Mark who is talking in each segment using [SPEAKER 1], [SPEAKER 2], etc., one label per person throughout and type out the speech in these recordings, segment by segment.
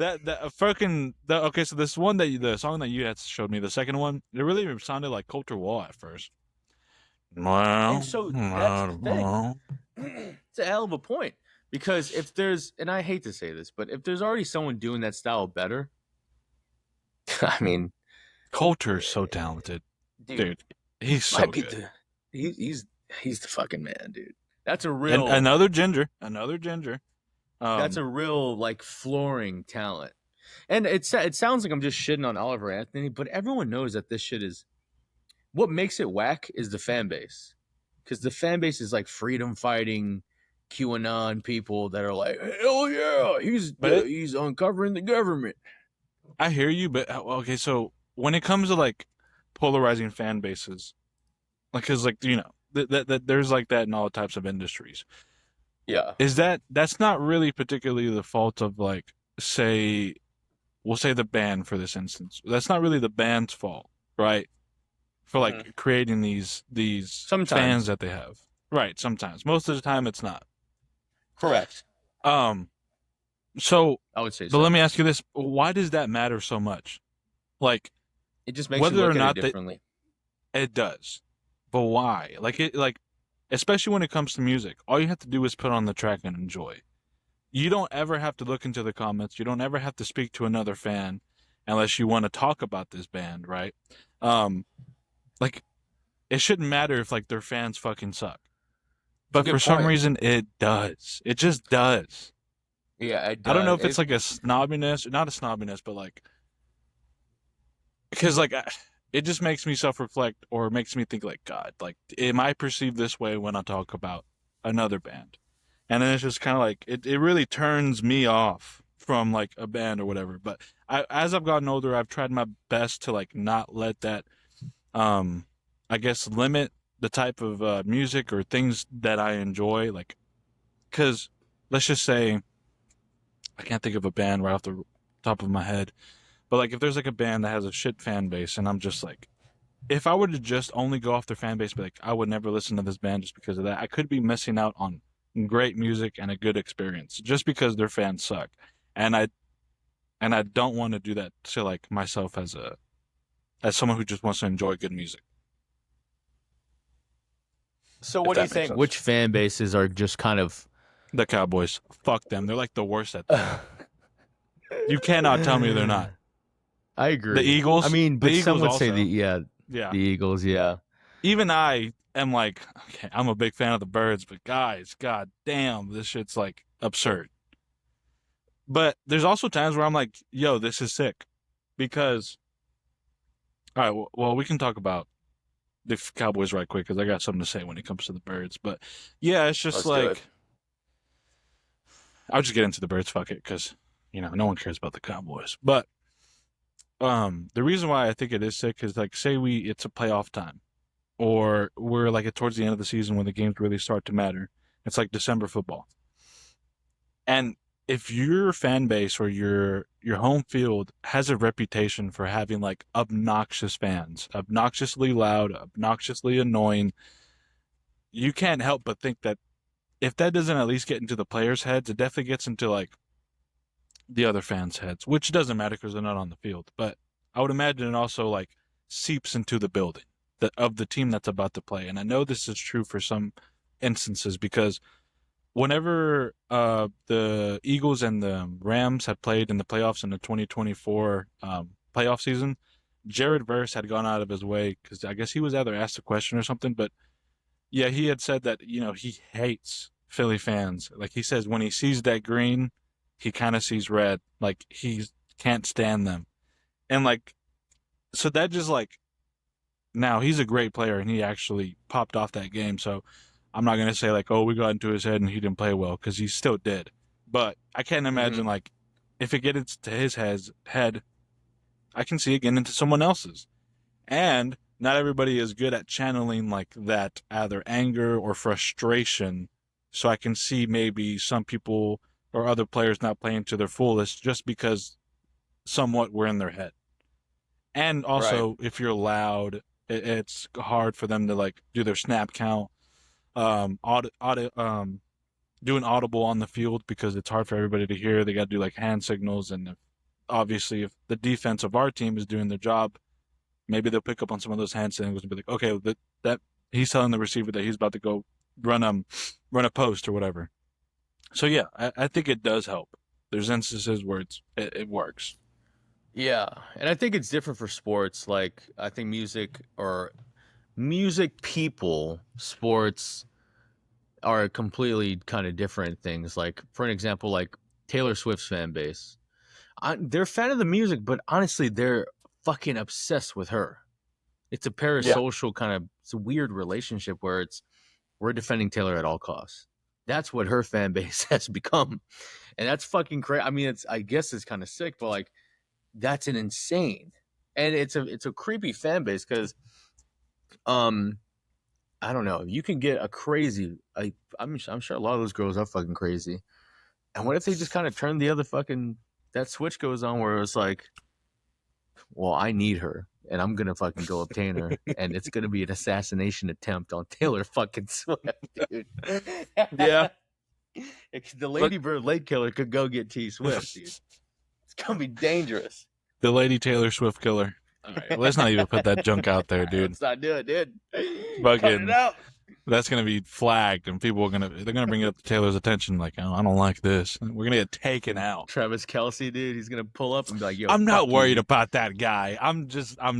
[SPEAKER 1] Okay, so this one the song that you had showed me, the second one, it really sounded like Coulter Wall at first.
[SPEAKER 2] And
[SPEAKER 1] Well,
[SPEAKER 2] so that's the thing.
[SPEAKER 1] well,
[SPEAKER 2] It's a hell of a point because if there's, and I hate to say this, but if there's already someone doing that style better, I mean,
[SPEAKER 1] Coulter's so talented,
[SPEAKER 2] dude,
[SPEAKER 1] dude. He's
[SPEAKER 2] might
[SPEAKER 1] so
[SPEAKER 2] be
[SPEAKER 1] good.
[SPEAKER 2] the he's the fucking man, dude. That's a
[SPEAKER 1] And
[SPEAKER 2] real
[SPEAKER 1] another ginger.
[SPEAKER 2] that's
[SPEAKER 1] Um,
[SPEAKER 2] a real like flooring talent. And it sounds like I'm just shitting on Oliver Anthony, but everyone knows that this shit is what makes it whack is the fan base. Because the fan base is like freedom fighting QAnon people that are like, hell yeah,
[SPEAKER 1] but
[SPEAKER 2] he's uncovering the government.
[SPEAKER 1] I hear you, but okay. So when it comes to like polarizing fan bases, like, cause like that there's like that in all types of industries.
[SPEAKER 2] Yeah.
[SPEAKER 1] Is that's not really particularly the fault of like, say, we'll say the band for this instance. That's not really the band's fault, right? For
[SPEAKER 2] Hmm.
[SPEAKER 1] like creating these fans
[SPEAKER 2] Sometimes.
[SPEAKER 1] that they have. Right, sometimes. Most of the time it's not.
[SPEAKER 2] Correct.
[SPEAKER 1] Um so
[SPEAKER 2] I would say
[SPEAKER 1] but let
[SPEAKER 2] so.
[SPEAKER 1] me ask you this, why does that matter so much? Like
[SPEAKER 2] It just makes you
[SPEAKER 1] whether or
[SPEAKER 2] look at it
[SPEAKER 1] not that
[SPEAKER 2] differently.
[SPEAKER 1] it does. But why? Like especially when it comes to music, all you have to do is put on the track and enjoy. You don't ever have to look into the comments. You don't ever have to speak to another fan unless you want to talk about this band, right? Um, like it shouldn't matter if like their fans fucking suck.
[SPEAKER 2] It's a
[SPEAKER 1] But for
[SPEAKER 2] good
[SPEAKER 1] some
[SPEAKER 2] point.
[SPEAKER 1] reason it does. It just does.
[SPEAKER 2] Yeah, it
[SPEAKER 1] I don't know
[SPEAKER 2] does.
[SPEAKER 1] if it's like a snobbiness, not a snobbiness, but like because like it just makes me self-reflect or makes me think like God, like am I perceived this way when I talk about another band? And then it's just kind of like it really turns me off from like a band or whatever. But as I've gotten older, I've tried my best to like not let that um I guess limit the type of music or things that I enjoy, like because let's just say I can't think of a band right off the top of my head, but like if there's like a band that has a shit fan base and I'm just like, if I were to just only go off their fan base, but like I would never listen to this band just because of that, I could be missing out on great music and a good experience just because their fans suck. And I don't want to do that to like myself as someone who just wants to enjoy good music.
[SPEAKER 2] So
[SPEAKER 1] If
[SPEAKER 2] what do you
[SPEAKER 1] that makes
[SPEAKER 2] think?
[SPEAKER 1] sense.
[SPEAKER 2] Which fan bases are just kind of
[SPEAKER 1] The Cowboys, fuck them. They're like the worst at that.
[SPEAKER 2] I
[SPEAKER 1] You cannot tell me they're not. The
[SPEAKER 2] agree. I
[SPEAKER 1] Eagles,
[SPEAKER 2] mean,
[SPEAKER 1] the
[SPEAKER 2] but some
[SPEAKER 1] Eagles
[SPEAKER 2] would say the
[SPEAKER 1] also.
[SPEAKER 2] yeah,
[SPEAKER 1] Yeah.
[SPEAKER 2] the Eagles, yeah.
[SPEAKER 1] Even I am like, okay, I'm a big fan of the Birds, but guys, god damn, this shit's like absurd. But there's also times where I'm like, yo, this is sick. Because, all right, well, we can talk about the Cowboys right quick because I got something to say when it comes to the Birds. But yeah, it's just
[SPEAKER 2] Let's do it.
[SPEAKER 1] like, I'll just get into the Birds, fuck it, because, no one cares about the Cowboys. But the reason why I think it is sick is like, say it's a playoff time, or we're like towards the end of the season when the games really start to matter. It's like December football. And if your fan base or your home field has a reputation for having like obnoxious fans, obnoxiously loud, obnoxiously annoying, you can't help but think that if that doesn't at least get into the players' heads, it definitely gets into like the other fans' heads, which doesn't matter because they're not on the field. But I would imagine it also like seeps into the building of the team that's about to play. And I know this is true for some instances because whenever the Eagles and the Rams had played in the playoffs in the 2024 playoff season, Jared Verse had gone out of his way because I guess he was either asked a question or something, but yeah, he had said that he hates Philly fans. Like he says, when he sees that green, he kind of sees red. Like he can't stand them, and like so that just like now he's a great player and he actually popped off that game. So I'm not gonna say like, oh, we got into his head and he didn't play well because he still did. But I can't
[SPEAKER 2] Hmm.
[SPEAKER 1] imagine like if it gets into his head, I can see it getting into someone else's. And not everybody is good at channeling like that either anger or frustration. So I can see maybe some people or other players not playing to their fullest just because somewhat we're in their head. And
[SPEAKER 2] Right.
[SPEAKER 1] also, if you're loud, it's hard for them to like do their snap count, do an audible on the field because it's hard for everybody to hear. They got to do like hand signals, and obviously, if the defense of our team is doing their job, maybe they'll pick up on some of those hand signals and be like, okay, that he's telling the receiver that he's about to go run run a post or whatever. So yeah, I think it does help. There's instances where it works.
[SPEAKER 2] Yeah, and I think it's different for sports. Like I think music people, sports are completely kind of different things. Like for an example, like Taylor Swift's fan base, they're a fan of the music, but honestly, they're fucking obsessed with her. It's a
[SPEAKER 1] Yeah.
[SPEAKER 2] parasocial kind of, it's a weird relationship where it's we're defending Taylor at all costs. That's what her fan base has become, and that's fucking crazy. I mean, it's I guess it's kind of sick, but like that's an insane, and it's a creepy fan base because um I don't know. You can get a crazy. I'm sure a lot of those girls are fucking crazy. And what if they just kind of turn the other fucking that switch goes on where it's like, well, I need her, and I'm gonna fucking go obtain her, and it's gonna be an assassination attempt on Taylor fucking Swift, dude.
[SPEAKER 1] Yeah.
[SPEAKER 2] The
[SPEAKER 1] But
[SPEAKER 2] Lady Bird late killer could go get T Swift, dude. It's gonna be dangerous.
[SPEAKER 1] the Lady Taylor Swift killer. All right, let's not even put that junk out there, dude.
[SPEAKER 2] Let's not do it, dude. Cut it
[SPEAKER 1] Fucking,
[SPEAKER 2] out.
[SPEAKER 1] that's gonna be flagged, and people are they're gonna bring it up to Taylor's attention. Like, oh, I don't like this. We're gonna get taken out.
[SPEAKER 2] Travis Kelsey, dude, he's gonna pull up and be like, "Yo,
[SPEAKER 1] I'm not
[SPEAKER 2] fuck
[SPEAKER 1] worried
[SPEAKER 2] you.
[SPEAKER 1] about that guy. I'm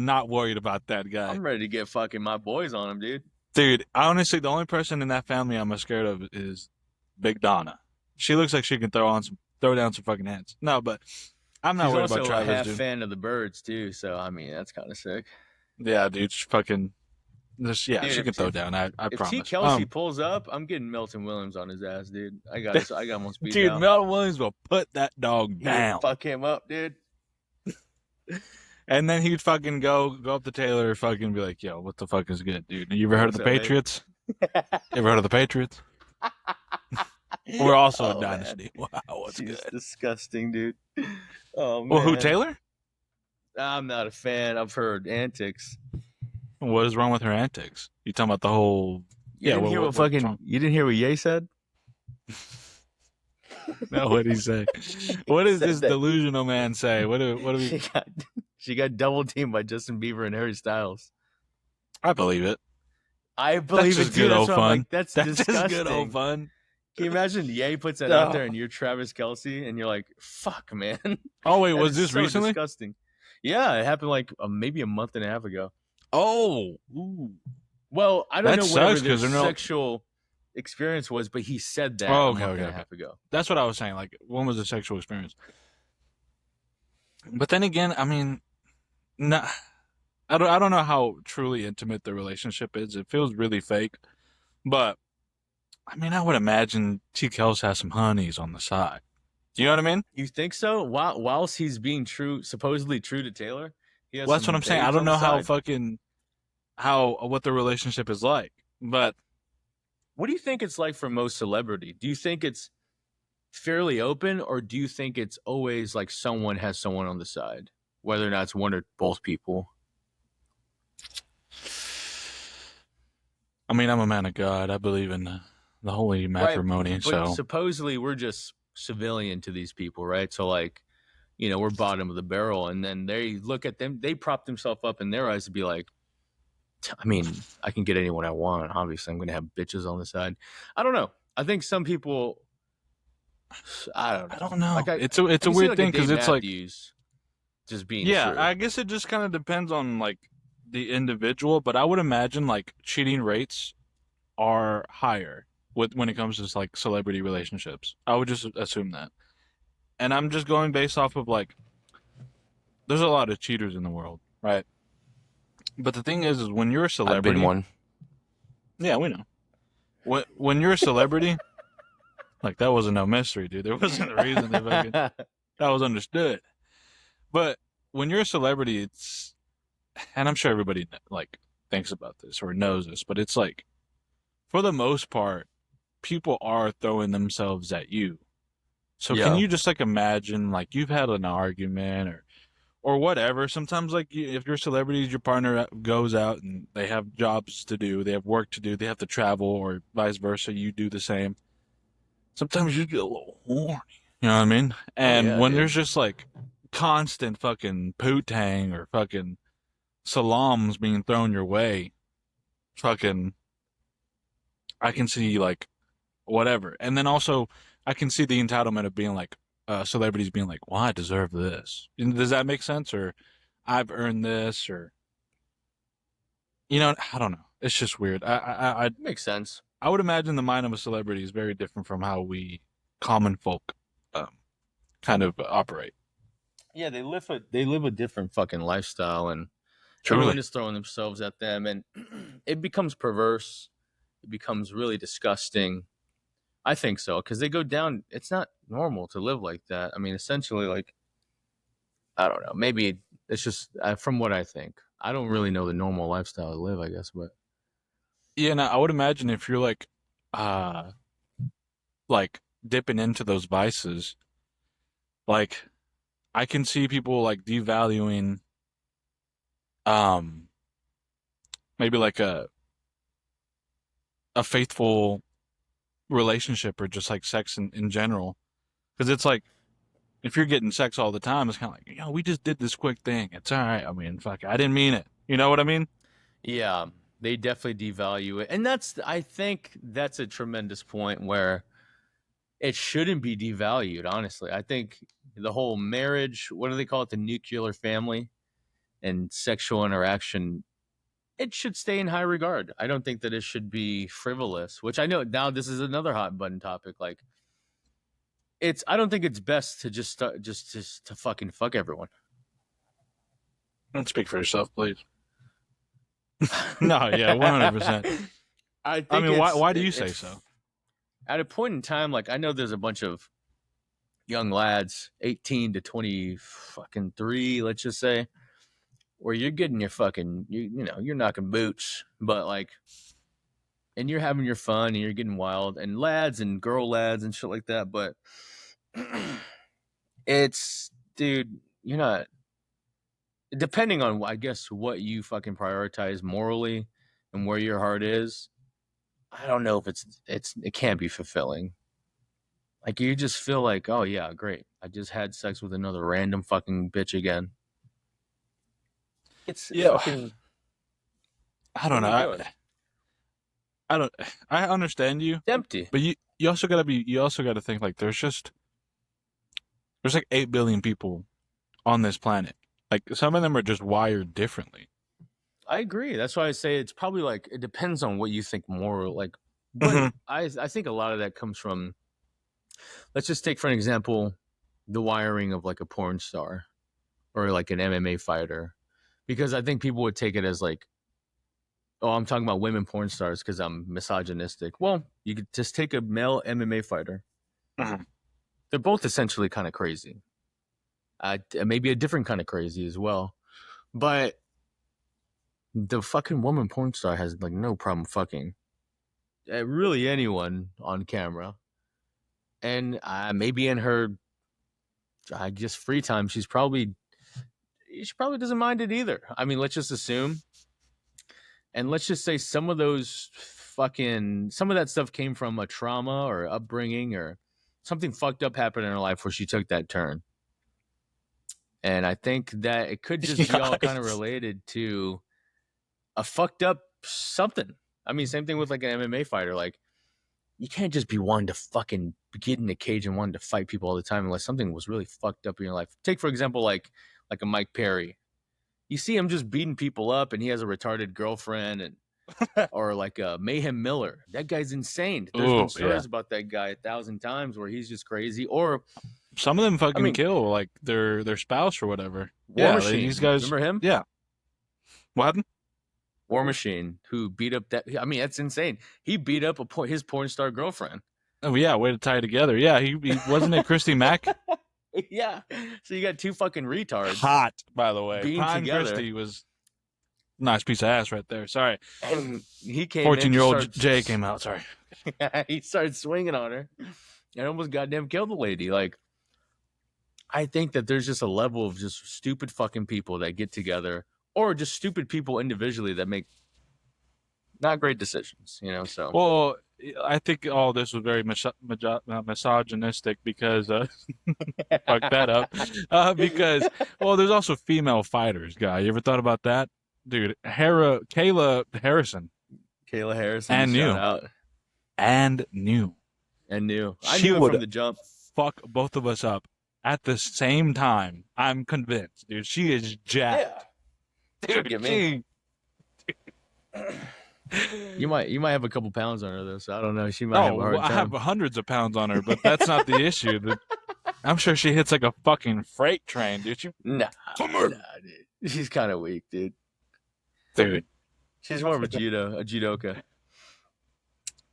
[SPEAKER 1] not worried about that guy,
[SPEAKER 2] I'm ready to get fucking my boys on him, dude."
[SPEAKER 1] dude. Honestly, the only person in that family I'm most scared of is Big Donna. She looks like she can throw down some fucking heads. No, but I'm not
[SPEAKER 2] She's
[SPEAKER 1] worried
[SPEAKER 2] also
[SPEAKER 1] about
[SPEAKER 2] a
[SPEAKER 1] Travis,
[SPEAKER 2] half
[SPEAKER 1] dude.
[SPEAKER 2] fan of the Birds too, so I mean that's kind of sick.
[SPEAKER 1] Yeah, dude. She fucking, yeah,
[SPEAKER 2] Dude,
[SPEAKER 1] she can throw down. I
[SPEAKER 2] if T
[SPEAKER 1] promise.
[SPEAKER 2] Kelsey pulls up, I'm getting Milton Williams on his ass, dude. I got him on speed
[SPEAKER 1] dude,
[SPEAKER 2] dial.
[SPEAKER 1] Melvin Williams will put that dog
[SPEAKER 2] He
[SPEAKER 1] down.
[SPEAKER 2] would fuck him up, dude.
[SPEAKER 1] And then he'd fucking go up to Taylor, fucking be like, "Yo, what the fuck is good, dude? You ever heard of the
[SPEAKER 2] What's up, babe?"
[SPEAKER 1] Patriots? Ever heard of the Patriots? We're also
[SPEAKER 2] Oh,
[SPEAKER 1] a
[SPEAKER 2] man.
[SPEAKER 1] dynasty. Wow, what's
[SPEAKER 2] She's
[SPEAKER 1] good?
[SPEAKER 2] disgusting, dude. Oh man.
[SPEAKER 1] Well, who, Taylor?
[SPEAKER 2] I'm not a fan. I've heard antics.
[SPEAKER 1] What is wrong with her antics? You talking about the whole?
[SPEAKER 2] You didn't hear what
[SPEAKER 1] what's
[SPEAKER 2] fucking.
[SPEAKER 1] wrong?
[SPEAKER 2] You didn't hear what Ye said.
[SPEAKER 1] No, what did he say? What does
[SPEAKER 2] Said
[SPEAKER 1] this
[SPEAKER 2] that-
[SPEAKER 1] delusional man say? What do we?
[SPEAKER 2] She got double teamed by Justin Bieber and Harry Styles.
[SPEAKER 1] I believe it.
[SPEAKER 2] I believe
[SPEAKER 1] That's
[SPEAKER 2] it
[SPEAKER 1] just
[SPEAKER 2] too.
[SPEAKER 1] good
[SPEAKER 2] That's
[SPEAKER 1] old
[SPEAKER 2] why I'm
[SPEAKER 1] fun.
[SPEAKER 2] like, that's
[SPEAKER 1] That's
[SPEAKER 2] disgusting.
[SPEAKER 1] just good old fun.
[SPEAKER 2] Can you imagine Ye puts that out there and you're Travis Kelsey and you're like, fuck, man.
[SPEAKER 1] Oh wait,
[SPEAKER 2] That
[SPEAKER 1] was
[SPEAKER 2] is
[SPEAKER 1] this
[SPEAKER 2] so
[SPEAKER 1] recently?
[SPEAKER 2] disgusting. Yeah, it happened like maybe a month and a half ago.
[SPEAKER 1] Oh, ooh.
[SPEAKER 2] Well, I don't
[SPEAKER 1] That
[SPEAKER 2] know
[SPEAKER 1] sucks
[SPEAKER 2] whatever
[SPEAKER 1] 'cause
[SPEAKER 2] their
[SPEAKER 1] they're no-
[SPEAKER 2] sexual experience was, but he said that
[SPEAKER 1] Oh,
[SPEAKER 2] a
[SPEAKER 1] okay,
[SPEAKER 2] month
[SPEAKER 1] okay,
[SPEAKER 2] and a
[SPEAKER 1] okay.
[SPEAKER 2] half ago.
[SPEAKER 1] That's what I was saying. Like, when was the sexual experience? But then again, I mean, no, I don't know how truly intimate the relationship is. It feels really fake. But I mean, I would imagine T. Kels has some honeys on the side. Do you know what I mean?
[SPEAKER 2] You think so? Whilst he's being supposedly true to Taylor, he has
[SPEAKER 1] Well, that's
[SPEAKER 2] some
[SPEAKER 1] what I'm saying. I
[SPEAKER 2] babes
[SPEAKER 1] don't
[SPEAKER 2] on the
[SPEAKER 1] know how
[SPEAKER 2] side?
[SPEAKER 1] fucking what the relationship is like. But
[SPEAKER 2] What do you think it's like for most celebrity? Do you think it's fairly open, or do you think it's always like someone has someone on the side, whether or not it's one or both people?
[SPEAKER 1] I mean, I'm a man of God. I believe in the holy matrimony.
[SPEAKER 2] But
[SPEAKER 1] So
[SPEAKER 2] supposedly we're just civilian to these people, right? So like, we're bottom of the barrel, and then they look at them, they prop themselves up in their eyes to be like, I mean, I can get anyone I want. Obviously, I'm going to have bitches on the side. I don't know. I think some people, I don't know.
[SPEAKER 1] I don't know.
[SPEAKER 2] Like
[SPEAKER 1] It's a
[SPEAKER 2] I can see,
[SPEAKER 1] weird
[SPEAKER 2] like, a
[SPEAKER 1] thing because
[SPEAKER 2] Dave
[SPEAKER 1] it's like,
[SPEAKER 2] Matthews just being
[SPEAKER 1] yeah,
[SPEAKER 2] true.
[SPEAKER 1] I guess it just kind of depends on like the individual, but I would imagine like cheating rates are higher when it comes to like celebrity relationships. I would just assume that. And I'm just going based off of like there's a lot of cheaters in the world, right? But the thing is when you're a
[SPEAKER 2] I've
[SPEAKER 1] celebrity,
[SPEAKER 2] been one.
[SPEAKER 1] yeah, we know. When you're a celebrity, like that wasn't no mystery, dude. There wasn't a reason that was understood. But when you're a celebrity, it's, and I'm sure everybody like thinks about this or knows this, but it's like, for the most part, people are throwing themselves at you. So
[SPEAKER 2] Yeah.
[SPEAKER 1] can you just like imagine like you've had an argument or whatever. Sometimes like if you're celebrities, your partner goes out and they have jobs to do, they have work to do, they have to travel, or vice versa. You do the same. Sometimes you get a little horny. You know what I mean? And
[SPEAKER 2] yeah,
[SPEAKER 1] when
[SPEAKER 2] dude.
[SPEAKER 1] there's just like constant fucking poo-tang or fucking salams being thrown your way, fucking, I can see like whatever. And then also, I can see the entitlement of being like, celebrities being like, well, I deserve this. Does that make sense? Or I've earned this, or, I don't know. It's just weird.
[SPEAKER 2] Makes sense.
[SPEAKER 1] I would imagine the mind of a celebrity is very different from how we common folk um, kind of operate.
[SPEAKER 2] Yeah, they live a different fucking lifestyle, and everyone
[SPEAKER 1] Truly.
[SPEAKER 2] is throwing themselves at them, and it becomes perverse. It becomes really disgusting. I think so because they go down. It's not normal to live like that. I mean, essentially, like I don't know. Maybe it's just from what I think. I don't really know the normal lifestyle to live. I guess, but
[SPEAKER 1] Yeah, no, I would imagine if you're uh, like dipping into those vices, like I can see people like devaluing, um, maybe like a faithful relationship or just like sex in general. Because it's like, if you're getting sex all the time, it's kind of like, we just did this quick thing. It's all right. I mean, fuck, I didn't mean it. You know what I mean?
[SPEAKER 2] yeah, they definitely devalue it, and I think that's a tremendous point where it shouldn't be devalued. Honestly, I think the whole marriage, what do they call it, the nuclear family and sexual interaction, it should stay in high regard. I don't think that it should be frivolous, which I know now this is another hot button topic. Like I don't think it's best to just start, just to fucking fuck everyone.
[SPEAKER 1] Don't speak for yourself, please. No, yeah, 100%.
[SPEAKER 2] I
[SPEAKER 1] I
[SPEAKER 2] think
[SPEAKER 1] mean, why do you say so?
[SPEAKER 2] at a point in time, like I know there's a bunch of young lads, 18 to 20 fucking 3, let's just say, where you're getting your fucking you're knocking boots, but like and you're having your fun and you're getting wild and lads and girl lads and shit like that, but it's dude, you're not depending on I guess what you fucking prioritize morally and where your heart is. I don't know if it can't be fulfilling. Like you just feel like, oh yeah, great. I just had sex with another random fucking bitch again. It's
[SPEAKER 1] Yeah,
[SPEAKER 2] fucking.
[SPEAKER 1] I
[SPEAKER 2] What
[SPEAKER 1] don't
[SPEAKER 2] are
[SPEAKER 1] know.
[SPEAKER 2] we
[SPEAKER 1] I,
[SPEAKER 2] doing?
[SPEAKER 1] I don't. I understand you,
[SPEAKER 2] It's empty.
[SPEAKER 1] but you also gotta be. You also gotta think like there's like 8 billion people on this planet. Like some of them are just wired differently.
[SPEAKER 2] I agree. That's why I say it's probably like it depends on what you think more like. But
[SPEAKER 1] Hmm.
[SPEAKER 2] I think a lot of that comes from. Let's just take for an example, the wiring of like a porn star or like an MMA fighter, because I think people would take it as like, oh, I'm talking about women porn stars because I'm misogynistic. Well, you could just take a male MMA fighter.
[SPEAKER 1] Hmm.
[SPEAKER 2] They're both essentially kind of crazy. Maybe a different kind of crazy as well. But the fucking woman porn star has like no problem fucking really anyone on camera. And maybe in her, I guess, free time, she probably doesn't mind it either. I mean, let's just assume, and let's just say some of that stuff came from a trauma or upbringing or something fucked up happened in her life where she took that turn. And I think that it could just be
[SPEAKER 1] Yeah,
[SPEAKER 2] all kind of related to a fucked up something. I mean, same thing with like an MMA fighter. Like, you can't just be wanting to fucking get in the cage and wanting to fight people all the time unless something was really fucked up in your life. Take for example, like a Mike Perry. You see him just beating people up, and he has a retarded girlfriend, and or like Mayhem Miller. That guy's insane. There's been
[SPEAKER 1] oh yeah.
[SPEAKER 2] stories about that guy 1,000 times where he's just crazy. Or
[SPEAKER 1] Some of them
[SPEAKER 2] I
[SPEAKER 1] fucking
[SPEAKER 2] mean,
[SPEAKER 1] kill like their spouse or whatever.
[SPEAKER 2] War
[SPEAKER 1] Yeah, these
[SPEAKER 2] Machine.
[SPEAKER 1] guys.
[SPEAKER 2] Remember him?
[SPEAKER 1] Yeah. What happened?
[SPEAKER 2] War Machine, who beat up that. I mean, that's insane. He beat up his porn star girlfriend.
[SPEAKER 1] Oh yeah, way to tie it together. Yeah, he wasn't it Christy Mack?
[SPEAKER 2] Yeah. So you got two fucking retards
[SPEAKER 1] Hot, by the way.
[SPEAKER 2] being
[SPEAKER 1] Prime
[SPEAKER 2] together.
[SPEAKER 1] Christy was nice piece of ass right there. Sorry.
[SPEAKER 2] And he came in,
[SPEAKER 1] 14-year
[SPEAKER 2] just
[SPEAKER 1] old
[SPEAKER 2] started,
[SPEAKER 1] Jay came out. Sorry.
[SPEAKER 2] he started swinging on her and almost goddamn killed the lady. Like, I think that there's just a level of just stupid fucking people that get together or just stupid people individually that make not great decisions, So
[SPEAKER 1] Well, I think all this was very misogynistic because fuck that up. Because well, there's also female fighters, guy. You ever thought about that, dude? Kayla Harrison,
[SPEAKER 2] Kayla Harrison,
[SPEAKER 1] and
[SPEAKER 2] shout
[SPEAKER 1] new
[SPEAKER 2] out.
[SPEAKER 1] and new.
[SPEAKER 2] And knew. I
[SPEAKER 1] She
[SPEAKER 2] knew it
[SPEAKER 1] would
[SPEAKER 2] from the jump.
[SPEAKER 1] fuck both of us up at the same time. I'm convinced, dude. She is
[SPEAKER 2] Yeah.
[SPEAKER 1] jacked,
[SPEAKER 2] She'll
[SPEAKER 1] dude.
[SPEAKER 2] get me. You might have a couple pounds on her though, so I don't know. She might have a
[SPEAKER 1] No,
[SPEAKER 2] hard
[SPEAKER 1] I have
[SPEAKER 2] time.
[SPEAKER 1] hundreds of pounds on her, but that's not the issue. I'm sure she hits like a fucking freight train, dude.
[SPEAKER 2] Nah,
[SPEAKER 1] Come
[SPEAKER 2] nah,
[SPEAKER 1] here,
[SPEAKER 2] dude. She's kind of weak, dude.
[SPEAKER 1] dude.
[SPEAKER 2] She's more of a judoka.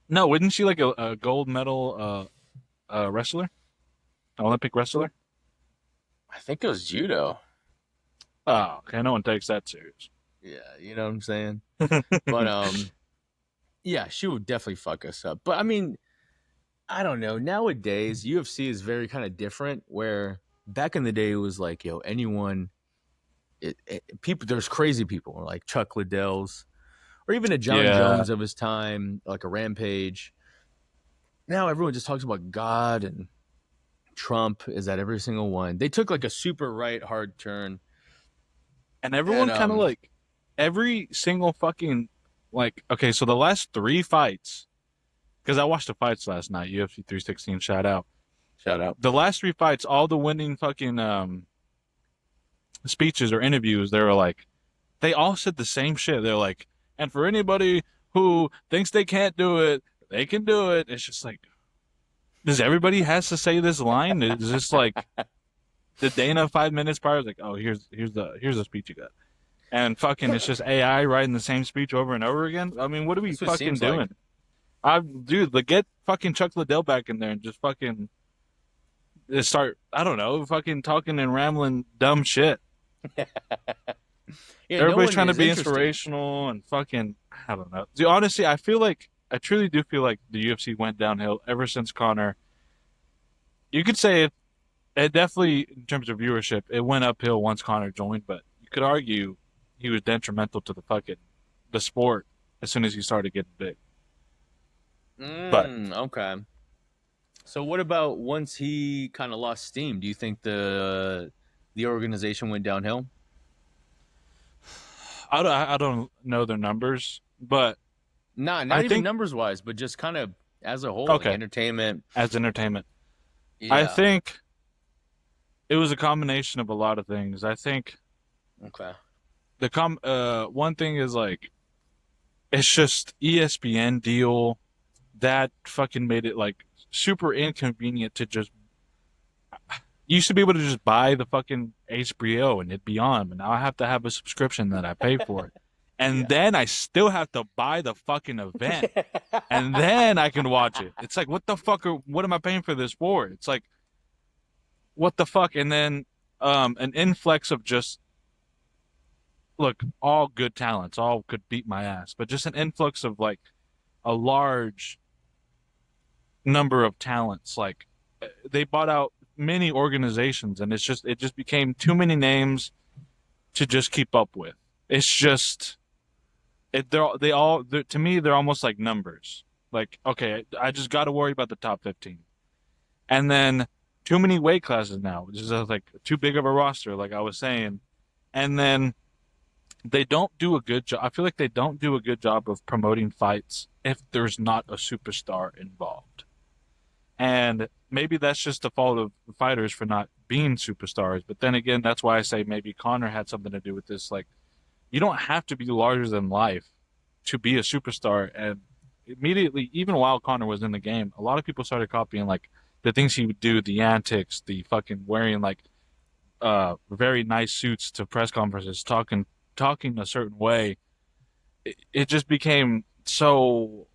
[SPEAKER 1] No, isn't she like a gold medal wrestler, Olympic wrestler?
[SPEAKER 2] I think it was judo.
[SPEAKER 1] Oh, okay. No one takes that serious.
[SPEAKER 2] Yeah, you know what I'm saying. But yeah, she would definitely fuck us up. But I mean, I don't know. Nowadays, UFC is very kind of different. Where back in the day, it was like, yo, anyone, people. There's crazy people like Chuck Liddell's, or even a John
[SPEAKER 1] Yeah,
[SPEAKER 2] Jones of his time, like a Rampage. Now everyone just talks about God and Trump is at every single one. They took like a super right hard turn,
[SPEAKER 1] and
[SPEAKER 2] and
[SPEAKER 1] everyone kind of like every single fucking like okay. So the last three fights, because I watched the fights last night, UFC 316, shout out.
[SPEAKER 2] shout out.
[SPEAKER 1] The last three fights, all the winning fucking speeches or interviews, they were like, they all said the same shit. They're like, and for anybody who thinks they can't do it, they can do it. It's just like, does everybody has to say this line? Is this like the Dana 5 minutes prior? Was like, oh, here's the speech you got, and fucking, it's just AI writing the same speech over and over again. I mean, what are we
[SPEAKER 2] That's what it
[SPEAKER 1] fucking
[SPEAKER 2] seems like.
[SPEAKER 1] doing? Dude, like, get fucking Chuck Liddell back in there and just fucking start. I don't know, fucking talking and rambling dumb shit.
[SPEAKER 2] Yeah, no
[SPEAKER 1] Everybody's
[SPEAKER 2] one
[SPEAKER 1] trying to
[SPEAKER 2] is
[SPEAKER 1] be
[SPEAKER 2] interesting.
[SPEAKER 1] inspirational and fucking. I don't know. Dude, honestly, I feel like I truly do feel like the UFC went downhill ever since Connor. You could say it definitely, in terms of viewership, it went uphill once Connor joined, but you could argue he was detrimental to the sport as soon as he started getting big. But
[SPEAKER 2] Okay. So what about once he kind of lost steam? Do you think the organization went downhill?
[SPEAKER 1] I don't know their numbers, but
[SPEAKER 2] Not
[SPEAKER 1] I
[SPEAKER 2] even
[SPEAKER 1] think
[SPEAKER 2] numbers wise, but just kind of as a whole, like
[SPEAKER 1] okay,
[SPEAKER 2] entertainment.
[SPEAKER 1] as entertainment, I
[SPEAKER 2] Yeah.
[SPEAKER 1] think it was a combination of a lot of things. I think
[SPEAKER 2] Okay.
[SPEAKER 1] one thing is like it's just ESPN deal that fucking made it like super inconvenient to just you used to be able to just buy the fucking HBO and it'd be on, but now I have to have a subscription that I pay for. And
[SPEAKER 2] Yeah.
[SPEAKER 1] then I still have to buy the fucking event. And then I can watch it. It's like what am I paying for this for? It's like what the fuck? And then an influx of just look, all good talents, all could beat my ass, but just an influx of like a large number of talents. Like they bought out many organizations, and it just became too many names to just keep up with. It's just to me they're almost like numbers. Like okay, I just got to worry about the top 15, and then too many weight classes now, which is like too big of a roster, like I was saying, and then they don't do a good job. I feel like they don't do a good job of promoting fights if there's not a superstar involved. And maybe that's just the fault of the fighters for not being superstars. But then again, that's why I say maybe Connor had something to do with this. Like, you don't have to be larger than life to be a superstar. And immediately, even while Connor was in the game, a lot of people started copying like the things he would do, the antics, the fucking wearing like very nice suits to press conferences, talking a certain way. It just became so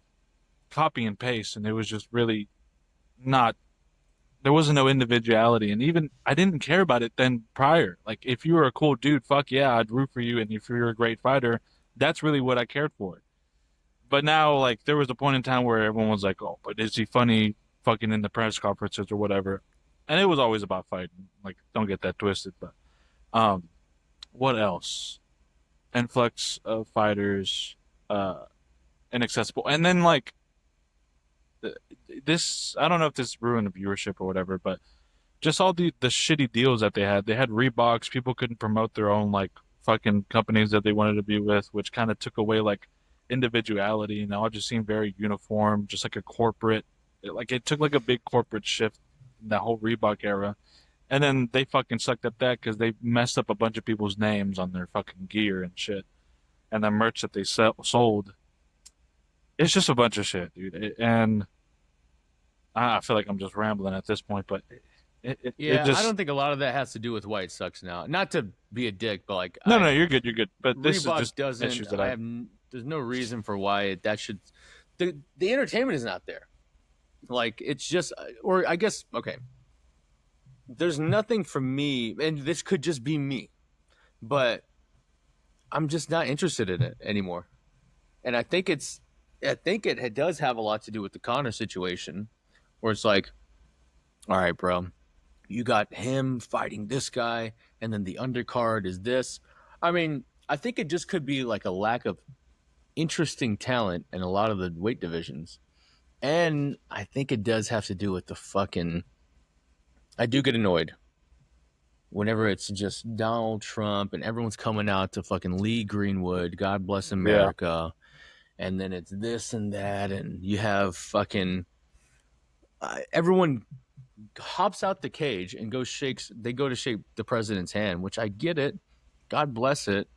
[SPEAKER 1] copy and paste, and it was just really not there wasn't no individuality, and even I didn't care about it then prior. Like if you were a cool dude, fuck yeah, I'd root for you, and if you're a great fighter, that's really what I cared for. But now, like there was a point in time where everyone was like, "Oh, but is he funny?" Fucking in the press conferences or whatever, and it was always about fighting. Like, don't get that twisted. But um, what else? Influx of fighters, uh, inaccessible, and then like this I don't know if this ruined the viewership or whatever, but just all the shitty deals that they had. They had Reeboks. People couldn't promote their own like fucking companies that they wanted to be with, which kind of took away like individuality. And now it just seemed very uniform, just like a corporate. It took like a big corporate shift in that whole Reebok era. And then they fucking sucked at that because they messed up a bunch of people's names on their fucking gear and shit, and the merch that they sold. It's just a bunch of shit, dude. And I feel like I'm just rambling at this point, but it
[SPEAKER 2] Yeah, I
[SPEAKER 1] just
[SPEAKER 2] don't think a lot of that has to do with why it sucks now. Not to be a dick, but like
[SPEAKER 1] no, no,
[SPEAKER 2] I
[SPEAKER 1] you're good, you're good. But this is
[SPEAKER 2] Reebok
[SPEAKER 1] just issues
[SPEAKER 2] doesn't.
[SPEAKER 1] that I
[SPEAKER 2] There's no reason for why that should. The entertainment is not there. Like it's just, or I guess okay. There's nothing for me, and this could just be me, but I'm just not interested in it anymore. And I think it does have a lot to do with the Connor situation, where it's like, all right, bro, you got him fighting this guy, and then the undercard is this. I mean, I think it just could be like a lack of interesting talent in a lot of the weight divisions. And I think it does have to do with the fucking. I do get annoyed whenever it's just Donald Trump and everyone's coming out to fucking Lee Greenwood, God bless
[SPEAKER 1] yeah.
[SPEAKER 2] America, and then it's this and that, and you have fucking everyone hops out the cage and goes shakes. They go to shake the president's hand, which I get it. God bless it,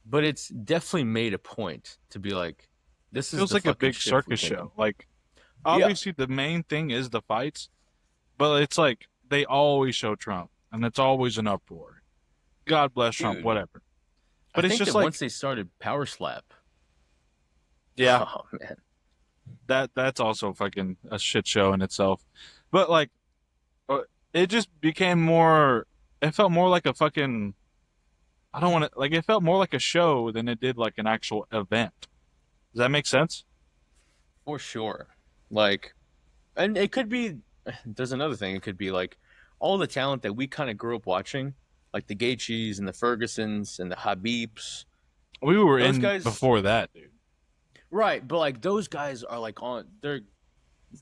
[SPEAKER 2] but it's definitely made a point to be like, this is
[SPEAKER 1] Feels
[SPEAKER 2] the
[SPEAKER 1] like a
[SPEAKER 2] fucking
[SPEAKER 1] big
[SPEAKER 2] shift we're
[SPEAKER 1] circus
[SPEAKER 2] taking.
[SPEAKER 1] show. Like
[SPEAKER 2] Yeah,
[SPEAKER 1] obviously the main thing is the fights, but it's like they always show Trump, and it's always an uproar. God bless Trump,
[SPEAKER 2] dude.
[SPEAKER 1] whatever.
[SPEAKER 2] I
[SPEAKER 1] But it's
[SPEAKER 2] think
[SPEAKER 1] just
[SPEAKER 2] that once
[SPEAKER 1] like,
[SPEAKER 2] they started Power Slap,
[SPEAKER 1] yeah,
[SPEAKER 2] oh man,
[SPEAKER 1] that's also fucking a shit show in itself. But like, uh, it just became more. It felt more like a fucking. I don't want to like. It felt more like a show than it did like an actual event. Does that make sense?
[SPEAKER 2] for sure. Like, and it could be. There's another thing. It could be like all the talent that we kind of grew up watching, like the Gaethjes and the Fergusons and the Habibs.
[SPEAKER 1] We were
[SPEAKER 2] Those
[SPEAKER 1] in
[SPEAKER 2] guys,
[SPEAKER 1] before that, dude.
[SPEAKER 2] right? But like those guys are like on. They're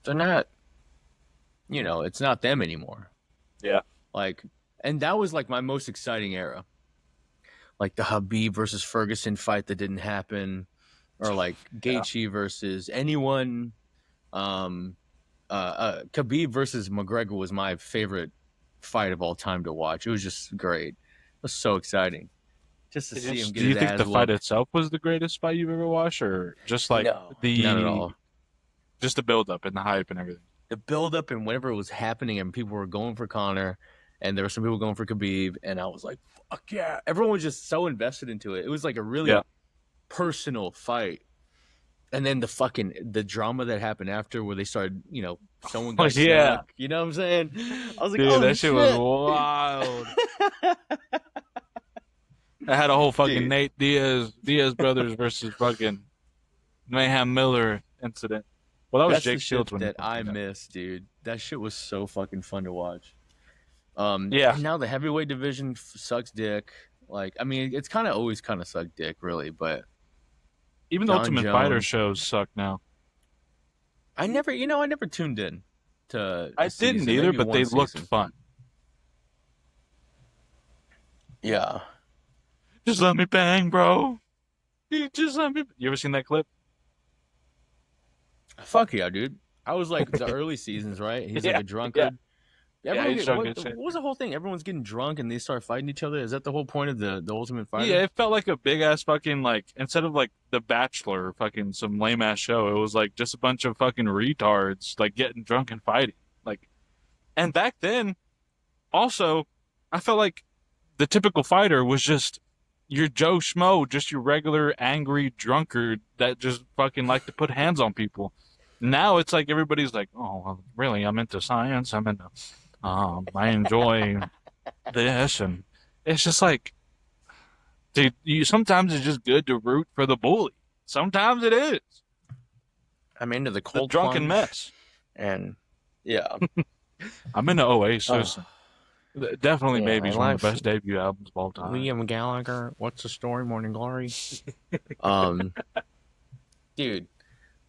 [SPEAKER 2] not. It's not them anymore.
[SPEAKER 1] Yeah.
[SPEAKER 2] Like, and that was like my most exciting era. Like the Habib versus Ferguson fight that didn't happen, or like
[SPEAKER 1] Yeah.
[SPEAKER 2] Gaethje versus anyone. Um, Khabib versus McGregor was my favorite fight of all time to watch. It was just great. It was so exciting just to see him
[SPEAKER 1] Do
[SPEAKER 2] get
[SPEAKER 1] you
[SPEAKER 2] his
[SPEAKER 1] think
[SPEAKER 2] ass
[SPEAKER 1] the fight
[SPEAKER 2] whooped.
[SPEAKER 1] itself was the greatest fight you've ever watched, or just like
[SPEAKER 2] No, not at
[SPEAKER 1] the
[SPEAKER 2] all.
[SPEAKER 1] just the build up and the hype and everything?
[SPEAKER 2] The build up and whenever it was happening, and people were going for Connor, and there were some people going for Khabib, and I was like, "Fuck yeah!" Everyone was just so invested into it. It was like a
[SPEAKER 1] Yeah.
[SPEAKER 2] really personal fight. And then the drama that happened after, where they started, someone
[SPEAKER 1] Oh
[SPEAKER 2] got
[SPEAKER 1] yeah,
[SPEAKER 2] snuck. You know what I'm saying? I was like,
[SPEAKER 1] dude,
[SPEAKER 2] "Oh
[SPEAKER 1] that shit was
[SPEAKER 2] shit!"
[SPEAKER 1] wild. I had a whole fucking
[SPEAKER 2] Dude,
[SPEAKER 1] Nate Diaz brothers versus fucking Mayhem Miller incident. Well, that was
[SPEAKER 2] that's the
[SPEAKER 1] Jake Shields
[SPEAKER 2] shit
[SPEAKER 1] when he
[SPEAKER 2] that
[SPEAKER 1] fucked
[SPEAKER 2] I
[SPEAKER 1] it up.
[SPEAKER 2] miss, dude. That shit was so fucking fun to watch.
[SPEAKER 1] Yeah,
[SPEAKER 2] And now the heavyweight division sucks dick. Like, I mean, it's kind of always kind of sucked dick, really. But
[SPEAKER 1] even the
[SPEAKER 2] John
[SPEAKER 1] Ultimate Fighter
[SPEAKER 2] Jones,
[SPEAKER 1] shows suck now.
[SPEAKER 2] I never tuned in to
[SPEAKER 1] I
[SPEAKER 2] a
[SPEAKER 1] didn't
[SPEAKER 2] season,
[SPEAKER 1] either,
[SPEAKER 2] maybe
[SPEAKER 1] but
[SPEAKER 2] one
[SPEAKER 1] they looked
[SPEAKER 2] season.
[SPEAKER 1] fun.
[SPEAKER 2] Yeah,
[SPEAKER 1] Just let me bang, bro. You just let me. You ever seen that clip?
[SPEAKER 2] fuck yeah, dude. I was like the early seasons, right? He's like
[SPEAKER 1] Yeah,
[SPEAKER 2] a
[SPEAKER 1] yeah,
[SPEAKER 2] drunkard.
[SPEAKER 1] yeah.
[SPEAKER 2] Everyone
[SPEAKER 1] He's
[SPEAKER 2] get
[SPEAKER 1] so good
[SPEAKER 2] what
[SPEAKER 1] shit.
[SPEAKER 2] was the whole thing? Everyone's getting drunk and they start fighting each other. Is that the whole point of the Ultimate
[SPEAKER 1] Yeah,
[SPEAKER 2] Fighter?
[SPEAKER 1] it felt like a big ass fucking like instead of like The Bachelor, or fucking some lame ass show. It was like just a bunch of fucking retards like getting drunk and fighting. Like, and back then, also, I felt like the typical fighter was just your Joe Schmo, just your regular angry drunkard that just fucking like to put hands on people. Now it's like everybody's like, oh, well, really? I'm into science. I'm into, I enjoy this, and it's just like, dude, sometimes it's just good to root for the bully. Sometimes it is
[SPEAKER 2] I'm into the
[SPEAKER 1] the
[SPEAKER 2] cold
[SPEAKER 1] drunken
[SPEAKER 2] plunge
[SPEAKER 1] mess.
[SPEAKER 2] and yeah.
[SPEAKER 1] I'm into Oasis.
[SPEAKER 2] Oh,
[SPEAKER 1] Definitely,
[SPEAKER 2] yeah, I
[SPEAKER 1] maybe one of
[SPEAKER 2] like
[SPEAKER 1] the best debut albums of all time.
[SPEAKER 2] Liam Gallagher. What's the story, Morning Glory? Um, dude,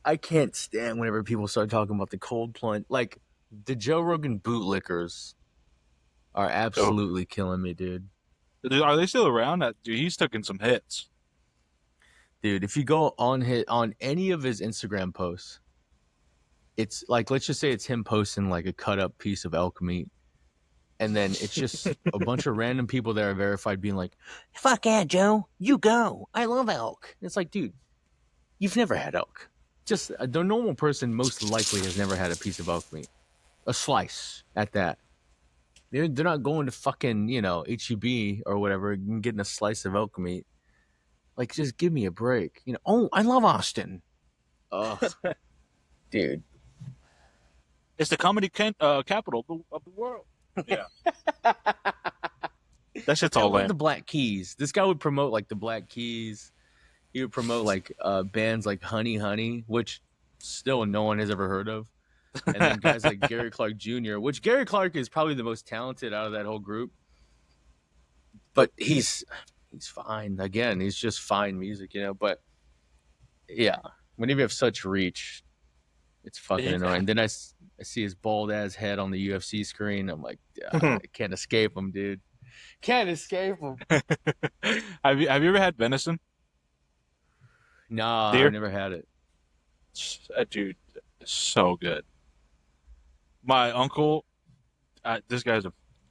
[SPEAKER 2] I can't stand whenever people start talking about the cold plunge. Like the Joe Rogan bootlickers are
[SPEAKER 1] Oh,
[SPEAKER 2] absolutely killing me, dude.
[SPEAKER 1] are they still around? That dude, he's taking some hits.
[SPEAKER 2] Dude, if you go on any of his Instagram posts, it's like let's just say it's him posting like a cut up piece of elk meat, and then it's just a bunch of random people that are verified being like, "Fuck yeah, Joe, you go. I love elk." And it's like, dude, you've never had elk. Just the normal person most likely has never had a piece of elk meat, a slice at that. They're not going to fucking HEB or whatever and getting a slice of elk meat. Like, just give me a break. Oh, I love Austin. Ugh, dude.
[SPEAKER 1] It's the comedy capital of the world. Yeah, that shit's
[SPEAKER 2] I
[SPEAKER 1] all
[SPEAKER 2] love
[SPEAKER 1] lame.
[SPEAKER 2] the Black Keys. This guy would promote like the Black Keys. He would promote like bands like Honey Honey, which still no one has ever heard of. And then guys like Gary Clark Jr., which Gary Clark is probably the most talented out of that whole group. But he's fine. Again, he's just fine music. But yeah, whenever you have such reach, it's fucking annoying. Then I see his bald ass head on the UFC screen. I'm like, I can't escape him, dude. Can't escape him.
[SPEAKER 1] Have you ever had venison?
[SPEAKER 2] Nah, I've
[SPEAKER 1] Deer?
[SPEAKER 2] never had it.
[SPEAKER 1] Dude, so good. My uncle, this guy's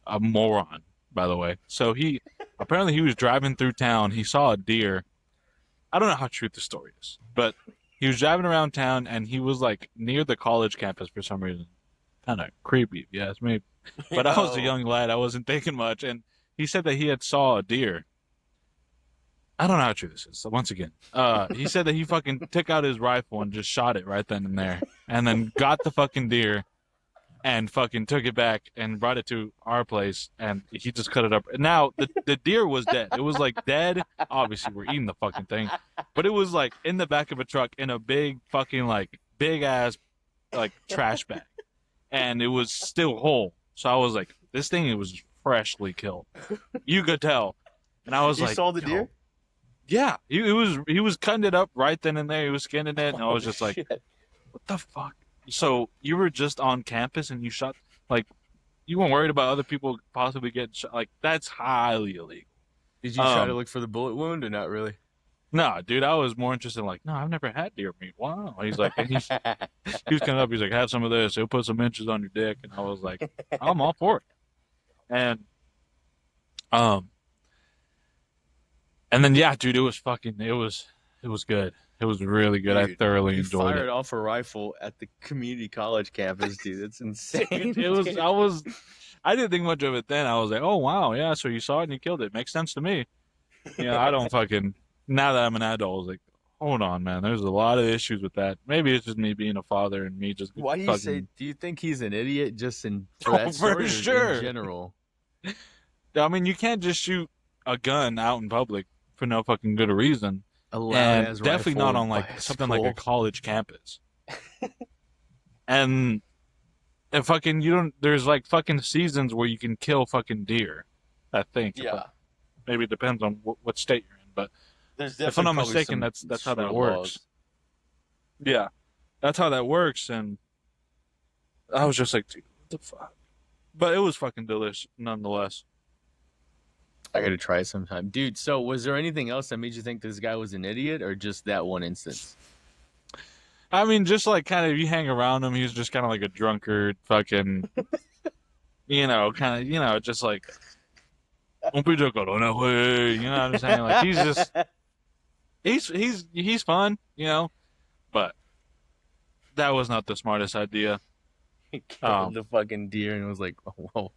[SPEAKER 1] a moron, by the way. So he was driving through town. He saw a deer. I don't know how true the story is, but he was driving around town and he was like near the college campus for some reason. Kind of creepy, if you ask me. But I was a
[SPEAKER 2] Yo.
[SPEAKER 1] young lad. I wasn't thinking much. And he said that he had saw a deer. I don't know how true this is. So once again, he said that he fucking took out his rifle and just shot it right then and there, and then got the fucking deer and fucking took it back and brought it to our place, and he just cut it up. Now the deer was dead. It was like dead. Obviously, we're eating the fucking thing, but it was like in the back of a truck in a big fucking like big ass like trash bag, and it was still whole. So I was like, this thing it was freshly killed. You could tell, and I was
[SPEAKER 2] You
[SPEAKER 1] like,
[SPEAKER 2] saw the
[SPEAKER 1] yo,
[SPEAKER 2] deer?
[SPEAKER 1] yeah, he was cutting it up right then and there. He was skinning it, and I was just like,
[SPEAKER 2] Shit.
[SPEAKER 1] what the fuck? So you were just on campus and you shot like you weren't worried about other people possibly getting shot. Like that's highly illegal.
[SPEAKER 2] Did you try to
[SPEAKER 1] Um,
[SPEAKER 2] look for the bullet wound or not really?
[SPEAKER 1] no, dude, I was more interested in like, no, I've never had deer meat. Wow. He's like, and he was coming up. He's like, have some of this. He'll put some inches on your dick, and I was like, I'm all for it. And um, and then yeah, dude, it was good. It was really good. I
[SPEAKER 2] Dude,
[SPEAKER 1] thoroughly
[SPEAKER 2] you
[SPEAKER 1] enjoyed
[SPEAKER 2] fired
[SPEAKER 1] it.
[SPEAKER 2] off a rifle at the community college campus, dude. That's insane.
[SPEAKER 1] It was.
[SPEAKER 2] Dude.
[SPEAKER 1] I didn't think much of it then. I was like, oh wow, yeah. So you saw it and you killed it. Makes sense to me. I don't fucking. Now that I'm an adult, I was like, hold on, man. There's a lot of issues with that. Maybe it's just me being a father and me just
[SPEAKER 2] Why do you say?
[SPEAKER 1] fucking.
[SPEAKER 2] Do you think he's an idiot just for
[SPEAKER 1] Oh,
[SPEAKER 2] that
[SPEAKER 1] for
[SPEAKER 2] story, or
[SPEAKER 1] sure.
[SPEAKER 2] in general?
[SPEAKER 1] I mean, you can't just shoot a gun out in public for no fucking good reason,
[SPEAKER 2] A loud
[SPEAKER 1] and
[SPEAKER 2] ass
[SPEAKER 1] definitely
[SPEAKER 2] rifle
[SPEAKER 1] not on
[SPEAKER 2] by
[SPEAKER 1] like
[SPEAKER 2] a
[SPEAKER 1] something like a
[SPEAKER 2] school.
[SPEAKER 1] college campus. and and fucking you don't. There's like fucking seasons where you can kill fucking deer. I think.
[SPEAKER 2] Yeah,
[SPEAKER 1] Maybe it depends on what state you're in, but
[SPEAKER 2] there's
[SPEAKER 1] if I'm
[SPEAKER 2] definitely
[SPEAKER 1] not
[SPEAKER 2] probably
[SPEAKER 1] mistaken,
[SPEAKER 2] some
[SPEAKER 1] that's how that
[SPEAKER 2] real
[SPEAKER 1] works.
[SPEAKER 2] laws.
[SPEAKER 1] Yeah, that's how that works, and I was just like, dude, what the fuck? But it was fucking delicious, nonetheless.
[SPEAKER 2] I gotta try it sometime, dude. So, was there anything else that made you think this guy was an idiot, or just that one instance?
[SPEAKER 1] I mean, just like kind of you hang around him, he's just kind of like a drunkard, fucking, kind of, just like, don't be drunk on that way. You know what I'm saying? Like he's just, he's fun, but that was not the smartest idea.
[SPEAKER 2] He killed the fucking deer and was like, oh, "Whoa,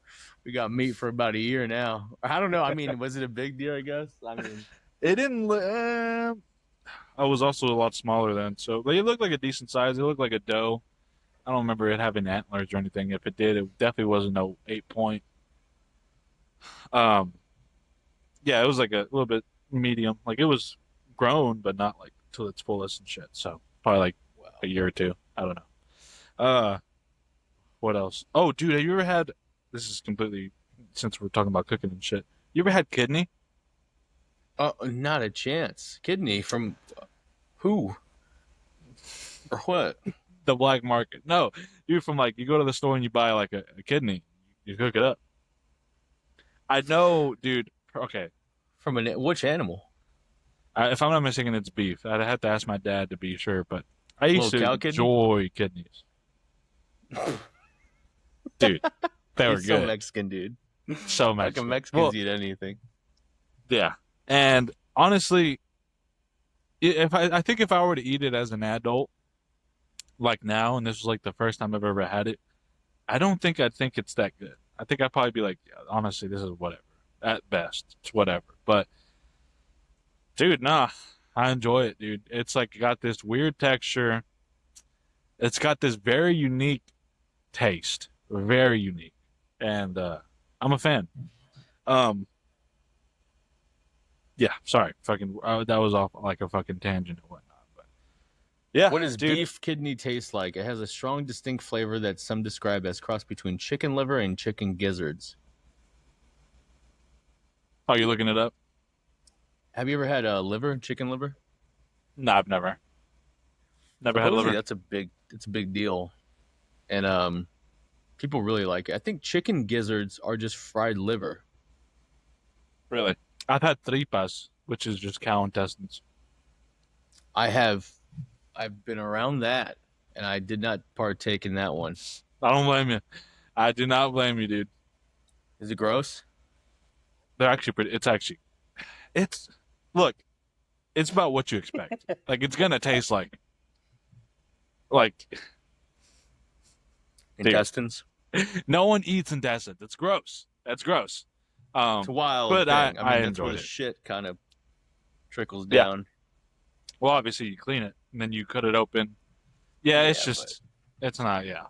[SPEAKER 2] we got meat for about a year now." I don't know. I mean, was it a big deer? I guess. I mean,
[SPEAKER 1] It didn't. I was also a lot smaller then, so but it looked like a decent size. It looked like a doe. I don't remember it having antlers or anything. If it did, it definitely wasn't no 8 point. Um, yeah, it was like a little bit medium. Like it was grown, but not like to its fullest and shit. So probably like
[SPEAKER 2] wow.
[SPEAKER 1] a year or two. I don't know. What else? Oh, dude, have you ever had? This is completely since we're talking about cooking and shit. You ever had kidney?
[SPEAKER 2] Not a chance. Kidney from who? Or what?
[SPEAKER 1] The black market. No, dude, from like you go to the store and you buy like a kidney, you cook it up. I know, dude. Okay,
[SPEAKER 2] From which animal?
[SPEAKER 1] if I'm not mistaken, it's beef. I'd have to ask my dad to be sure, but I
[SPEAKER 2] A
[SPEAKER 1] used
[SPEAKER 2] little
[SPEAKER 1] to
[SPEAKER 2] cow kidney?
[SPEAKER 1] enjoy kidneys, dude. They were
[SPEAKER 2] He's so
[SPEAKER 1] good,
[SPEAKER 2] Mexican, dude.
[SPEAKER 1] so
[SPEAKER 2] Fucking
[SPEAKER 1] Mexican.
[SPEAKER 2] Mexicans
[SPEAKER 1] Well,
[SPEAKER 2] eat anything.
[SPEAKER 1] yeah, and honestly, if I think if I were to eat it as an adult, like now, and this was like the first time I've ever had it, I don't think I'd think it's that good. I think I'd probably be like, yeah, honestly, this is whatever. At best, it's whatever. But dude, nah, I enjoy it, dude. It's like got this weird texture. It's got this very unique taste, very unique, and I'm a fan. Um, yeah, sorry, fucking, that was off like a fucking tangent and whatnot. But yeah,
[SPEAKER 2] What does
[SPEAKER 1] dude.
[SPEAKER 2] beef kidney taste like? It has a strong, distinct flavor that some describe as cross between chicken liver and chicken gizzards.
[SPEAKER 1] Oh, you looking it up?
[SPEAKER 2] Have you ever had a liver, chicken liver?
[SPEAKER 1] No, I've never had
[SPEAKER 2] Supposedly
[SPEAKER 1] liver.
[SPEAKER 2] that's a big deal, and people really like it. I think chicken gizzards are just fried liver.
[SPEAKER 1] Really? I've had tripas, which is just cow intestines.
[SPEAKER 2] I have, I've been around that, and I did not partake in that one.
[SPEAKER 1] I don't blame you. I do not blame you, dude.
[SPEAKER 2] Is it gross?
[SPEAKER 1] They're actually pretty. It's actually, it's, look, it's about what you expect. Like, it's gonna taste like, dude,
[SPEAKER 2] Intestines?
[SPEAKER 1] no one eats intestines. It's gross. That's gross.
[SPEAKER 2] It's a wild
[SPEAKER 1] But
[SPEAKER 2] thing. I
[SPEAKER 1] I
[SPEAKER 2] mean, that's where
[SPEAKER 1] enjoyed
[SPEAKER 2] the
[SPEAKER 1] it.
[SPEAKER 2] shit kind of trickles
[SPEAKER 1] Yeah.
[SPEAKER 2] down.
[SPEAKER 1] Well, obviously you clean it and then you cut it open. Yeah, it's
[SPEAKER 2] Yeah, but
[SPEAKER 1] just, it's not. Yeah.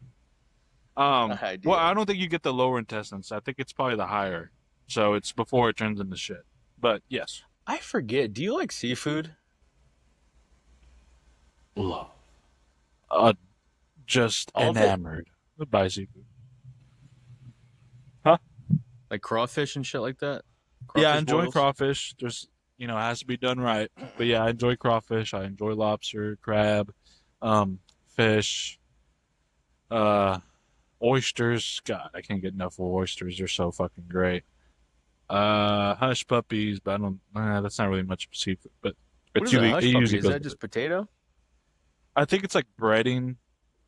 [SPEAKER 2] not
[SPEAKER 1] Well,
[SPEAKER 2] ideal.
[SPEAKER 1] I don't think you get the lower intestines. I think it's probably the higher. So it's before it turns into shit. But yes.
[SPEAKER 2] I forget. Do you like seafood?
[SPEAKER 1] Love. Just
[SPEAKER 2] All of it?
[SPEAKER 1] enamored by seafood. Huh?
[SPEAKER 2] Like crawfish and shit like that?
[SPEAKER 1] Yeah, I
[SPEAKER 2] Crawfish
[SPEAKER 1] enjoy
[SPEAKER 2] boils?
[SPEAKER 1] crawfish. There's, it has to be done right. But yeah, I enjoy crawfish. I enjoy lobster, crab, fish, uh, oysters. God, I can't get enough of oysters. They're so fucking great. Hush puppies, but I don't. That's not really much of seafood, but
[SPEAKER 2] What
[SPEAKER 1] it's
[SPEAKER 2] is a
[SPEAKER 1] usually it
[SPEAKER 2] hush puppy?
[SPEAKER 1] usually
[SPEAKER 2] Is
[SPEAKER 1] goes
[SPEAKER 2] that
[SPEAKER 1] with it.
[SPEAKER 2] just potato?
[SPEAKER 1] I think it's like breading,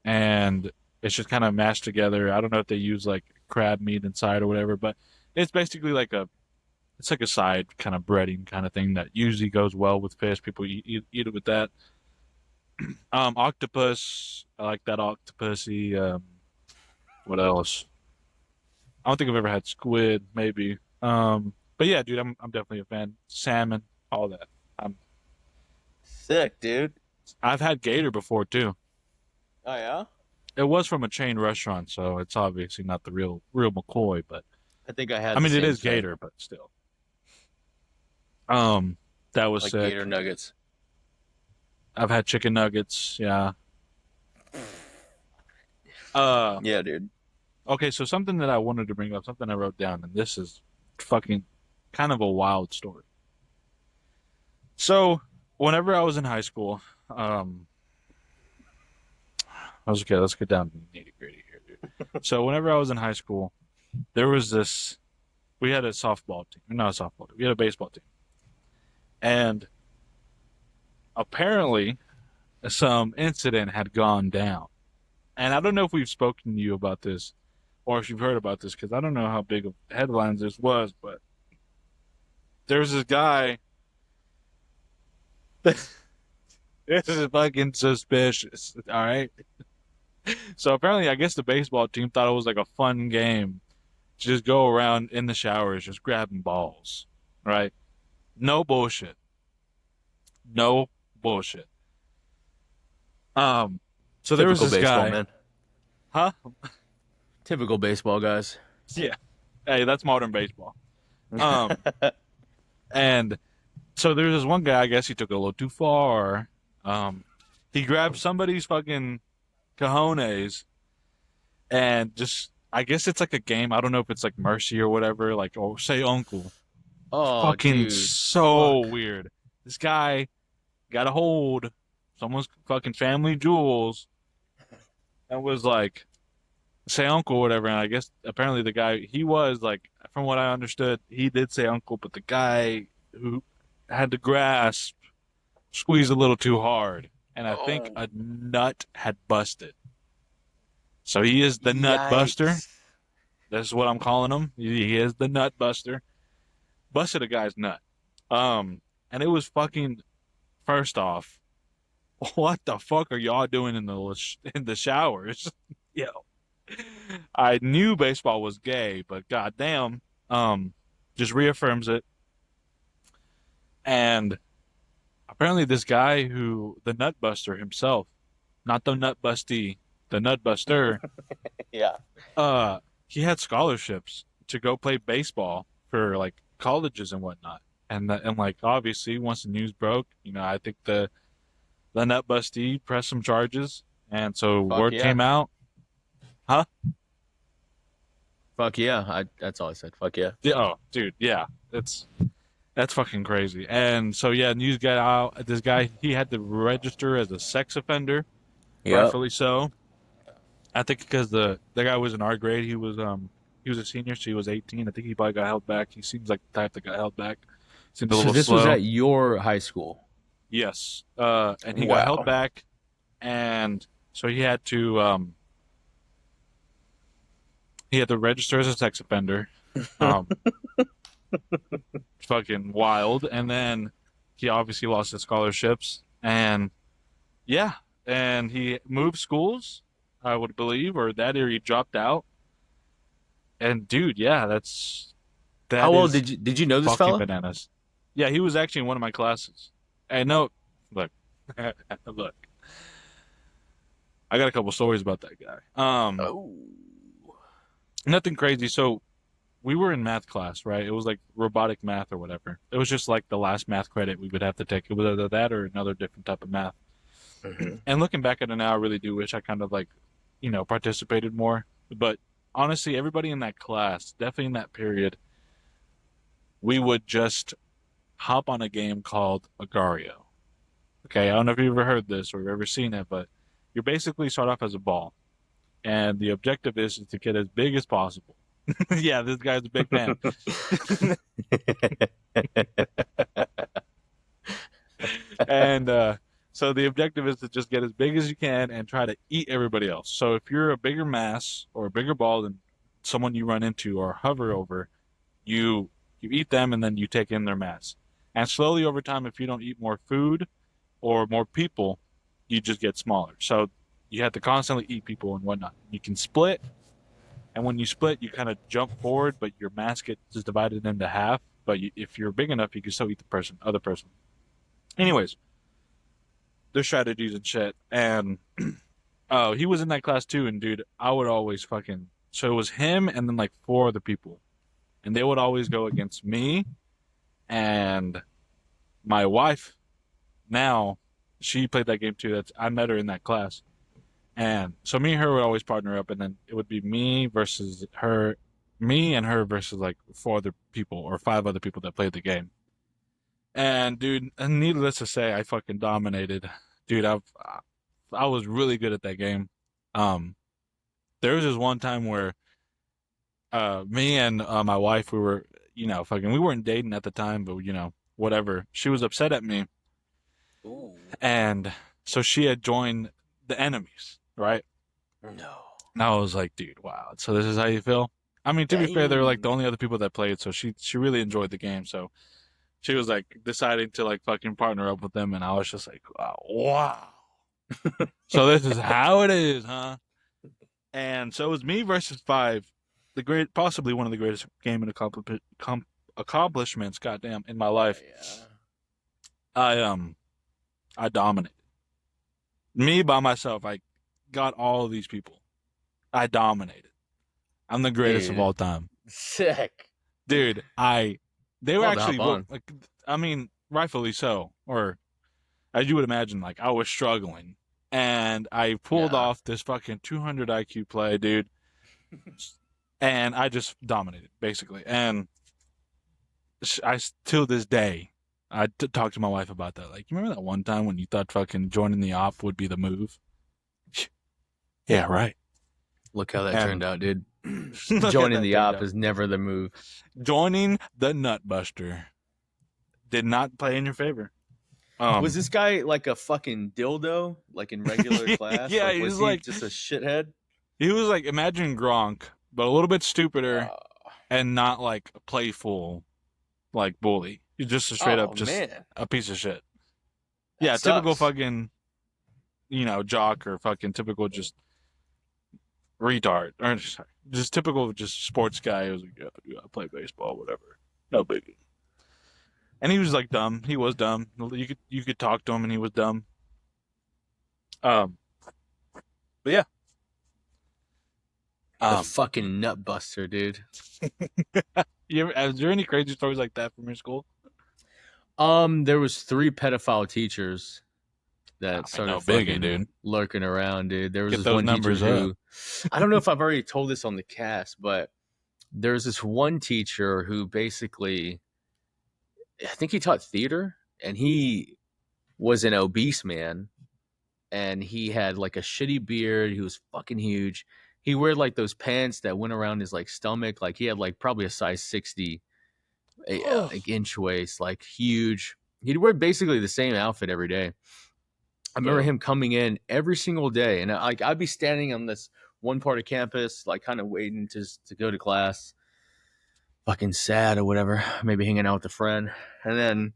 [SPEAKER 1] and it's just kind of mashed together. I don't know if they use like crab meat inside or whatever, but it's basically like it's like a side kind of breading kind of thing that usually goes well with fish. People eat it with that. Octopus. I like that octopusy. What else? I don't think I've ever had squid. Maybe. But yeah, dude, I'm definitely a fan. Salmon, all that. I'm,
[SPEAKER 2] Sick, dude.
[SPEAKER 1] I've had gator before too.
[SPEAKER 2] Oh yeah?
[SPEAKER 1] It was from a chain restaurant, so it's obviously not the real McCoy, but
[SPEAKER 2] I think I had
[SPEAKER 1] I
[SPEAKER 2] the
[SPEAKER 1] mean it
[SPEAKER 2] same
[SPEAKER 1] is
[SPEAKER 2] thing.
[SPEAKER 1] gator, but still. Um, that was
[SPEAKER 2] Like gator
[SPEAKER 1] sick.
[SPEAKER 2] nuggets.
[SPEAKER 1] I've had chicken nuggets. Yeah. Uh,
[SPEAKER 2] Yeah, dude.
[SPEAKER 1] okay, so something that I wanted to bring up, something I wrote down, and this is fucking kind of a wild story. So, whenever I was in high school, I was okay. Let's get down to the nitty gritty here, dude. So, whenever I was in high school, there was this. We had a softball team, not a softball team. We had a baseball team, and apparently, some incident had gone down. And I don't know if we've spoken to you about this, or if you've heard about this, because I don't know how big of headlines this was, but there was this guy. This is fucking suspicious. All right. So apparently, I guess the baseball team thought it was like a fun game to just go around in the showers just grabbing balls. Right? No bullshit. No bullshit. Um. So there was
[SPEAKER 2] Typical
[SPEAKER 1] this
[SPEAKER 2] baseball,
[SPEAKER 1] guy.
[SPEAKER 2] man.
[SPEAKER 1] Huh?
[SPEAKER 2] Typical baseball guys.
[SPEAKER 1] Yeah. Hey, that's modern baseball. Um. And so there's this one guy. I guess he took it a little too far. He grabbed somebody's fucking cojones and just I guess it's like a game. I don't know if it's like Mercy or whatever, like or say Uncle.
[SPEAKER 2] Oh,
[SPEAKER 1] Fucking
[SPEAKER 2] dude.
[SPEAKER 1] so
[SPEAKER 2] Fuck.
[SPEAKER 1] weird. This guy got a hold someone's fucking family jewels, and was like, say uncle, or whatever. And I guess apparently the guy, he was like, from what I understood, he did say uncle, but the guy who had the grasp squeezed a little too hard, and I think
[SPEAKER 2] Oh,
[SPEAKER 1] a nut had busted. So he is the nut buster.
[SPEAKER 2] yikes.
[SPEAKER 1] That's what I'm calling him. He is the nut buster. Busted a guy's nut. And it was fucking, first off, what the fuck are y'all doing in the showers? Yo, I knew baseball was gay, but goddamn, just reaffirms it. And apparently, this guy who the nut buster himself, not the nut busty, the nut buster,
[SPEAKER 2] Yeah.
[SPEAKER 1] uh, he had scholarships to go play baseball for like colleges and whatnot. And like obviously, once the news broke, I think the nut busty pressed some charges, and so
[SPEAKER 2] Fuck
[SPEAKER 1] word
[SPEAKER 2] yeah.
[SPEAKER 1] came out, huh?
[SPEAKER 2] Fuck yeah. That's all I said. Fuck yeah.
[SPEAKER 1] Yeah, oh, dude, yeah, that's fucking crazy. And so yeah, news got out. This guy, he had to register as a sex offender,
[SPEAKER 2] Yep.
[SPEAKER 1] rightfully so. I think because the guy was in our grade, he was a senior, so he was 18. I think he probably got held back. He seems like the type that got held back. Seemed a
[SPEAKER 2] So
[SPEAKER 1] little
[SPEAKER 2] this was
[SPEAKER 1] slow.
[SPEAKER 2] at your high school.
[SPEAKER 1] Yes. And he got held
[SPEAKER 2] Wow.
[SPEAKER 1] back, and so he had to register as a sex offender. Um, Fucking wild. And then he obviously lost his scholarships, and yeah, and he moved schools, I would believe, or that, or he dropped out. And dude, yeah, that
[SPEAKER 2] How well
[SPEAKER 1] is
[SPEAKER 2] did you know this
[SPEAKER 1] fucking
[SPEAKER 2] fella?
[SPEAKER 1] bananas. Yeah, he was actually in one of my classes. And no, look, look, I got a couple stories about that guy.
[SPEAKER 2] Oh.
[SPEAKER 1] Nothing crazy. So we were in math class, right? It was like robotic math or whatever. It was just like the last math credit we would have to take. It was either that or another different type of math.
[SPEAKER 2] Hmm.
[SPEAKER 1] And looking back at it now, I really do wish I kind of like, participated more. But honestly, everybody in that class, definitely in that period, we would just hop on a game called Agario. Okay, I don't know if you've ever heard this or ever seen it, but you basically start off as a ball, and the objective is to get as big as possible. Yeah, this guy's a big fan. And so the objective is to just get as big as you can and try to eat everybody else. So if you're a bigger mass or a bigger ball than someone you run into or hover over, you eat them and then you take in their mass. And slowly over time, if you don't eat more food or more people, you just get smaller. So you have to constantly eat people and whatnot. You can split, and when you split, you kind of jump forward, but your mass gets divided into half. But if you're big enough, you can still eat the other person. Anyways, there's strategies and shit. And oh, he was in that class too. And dude, I would always fucking. So it was him and then like four other people, and they would always go against me and my wife. Now, she played that game too. I met her in that class. And so me and her would always partner up, and then it would be me and her versus like four other people or five other people that played the game. And dude, and needless to say, I fucking dominated. Dude, I was really good at that game. Um, there was this one time where me and my wife, we were, fucking, we weren't dating at the time, but whatever. She was upset at me,
[SPEAKER 2] Ooh.
[SPEAKER 1] and so she had joined the enemies, right?
[SPEAKER 2] No.
[SPEAKER 1] And I was like, dude, wow. So this is how you feel? I mean, to be fair, they're like the
[SPEAKER 2] Dang.
[SPEAKER 1] only other people that played, so she really enjoyed the game. So she was like deciding to like fucking partner up with them, and I was just like, wow. So this is how it is, huh? And so it was me versus five, possibly one of the greatest gaming accomplishments, goddamn, in my life.
[SPEAKER 2] Yeah.
[SPEAKER 1] I I dominated. Me by myself, I got all of these people. I dominated. I'm the greatest of
[SPEAKER 2] Dude.
[SPEAKER 1] all time.
[SPEAKER 2] Sick.
[SPEAKER 1] Dude, they
[SPEAKER 2] I'm
[SPEAKER 1] were
[SPEAKER 2] about to hop
[SPEAKER 1] actually, well,
[SPEAKER 2] on.
[SPEAKER 1] like, I mean, rightfully so, or as you would imagine, like I was struggling, and I pulled
[SPEAKER 2] Yeah.
[SPEAKER 1] off this fucking 200 IQ play, dude, and I just dominated basically. And till this day, I talked to my wife about that. Like, you remember that one time when you thought fucking joining the op would be the move? Yeah, right.
[SPEAKER 2] Look how that turned
[SPEAKER 1] And
[SPEAKER 2] out, dude.
[SPEAKER 1] look at
[SPEAKER 2] Joining
[SPEAKER 1] that
[SPEAKER 2] the
[SPEAKER 1] turned
[SPEAKER 2] op
[SPEAKER 1] out.
[SPEAKER 2] is never the move.
[SPEAKER 1] Joining the Nutbuster did not play in your favor.
[SPEAKER 2] Was this guy like a fucking dildo, like in regular class?
[SPEAKER 1] Yeah,
[SPEAKER 2] Like, was he just a shithead?
[SPEAKER 1] he was like, imagine Gronk, but a little bit stupider
[SPEAKER 2] Uh,
[SPEAKER 1] and not like a playful, like bully. He's just a straight up,
[SPEAKER 2] oh
[SPEAKER 1] just
[SPEAKER 2] man,
[SPEAKER 1] a piece of shit.
[SPEAKER 2] that
[SPEAKER 1] Yeah, typical
[SPEAKER 2] sucks.
[SPEAKER 1] fucking, jock or fucking typical just retard or just typical just sports guy who was like, yeah, dude, I play baseball, whatever, no biggie. And he was like dumb. He was dumb. You could talk to him, and he was dumb. Um, but yeah.
[SPEAKER 2] The fucking nut buster, dude.
[SPEAKER 1] Is there any crazy stories like that from your school?
[SPEAKER 2] There was 3 pedophile teachers
[SPEAKER 1] I
[SPEAKER 2] that
[SPEAKER 1] mean,
[SPEAKER 2] started
[SPEAKER 1] no biggie,
[SPEAKER 2] fucking
[SPEAKER 1] dude.
[SPEAKER 2] lurking around, dude. There was
[SPEAKER 1] Get
[SPEAKER 2] this
[SPEAKER 1] those
[SPEAKER 2] one teacher
[SPEAKER 1] numbers up.
[SPEAKER 2] who, I don't know if I've already told this on the cast, but there's this one teacher who basically, I think he taught theater, and he was an obese man, and he had like a shitty beard. He was fucking huge. He wore like those pants that went around his like stomach. Like he had like probably a size 60
[SPEAKER 1] Oh,
[SPEAKER 2] like inch waist, like huge. He'd wear basically the same outfit every day. I remember him coming in every single day, and like I'd be standing on this one part of campus, like kind of waiting to go to class, fucking sad or whatever, maybe hanging out with a friend, and then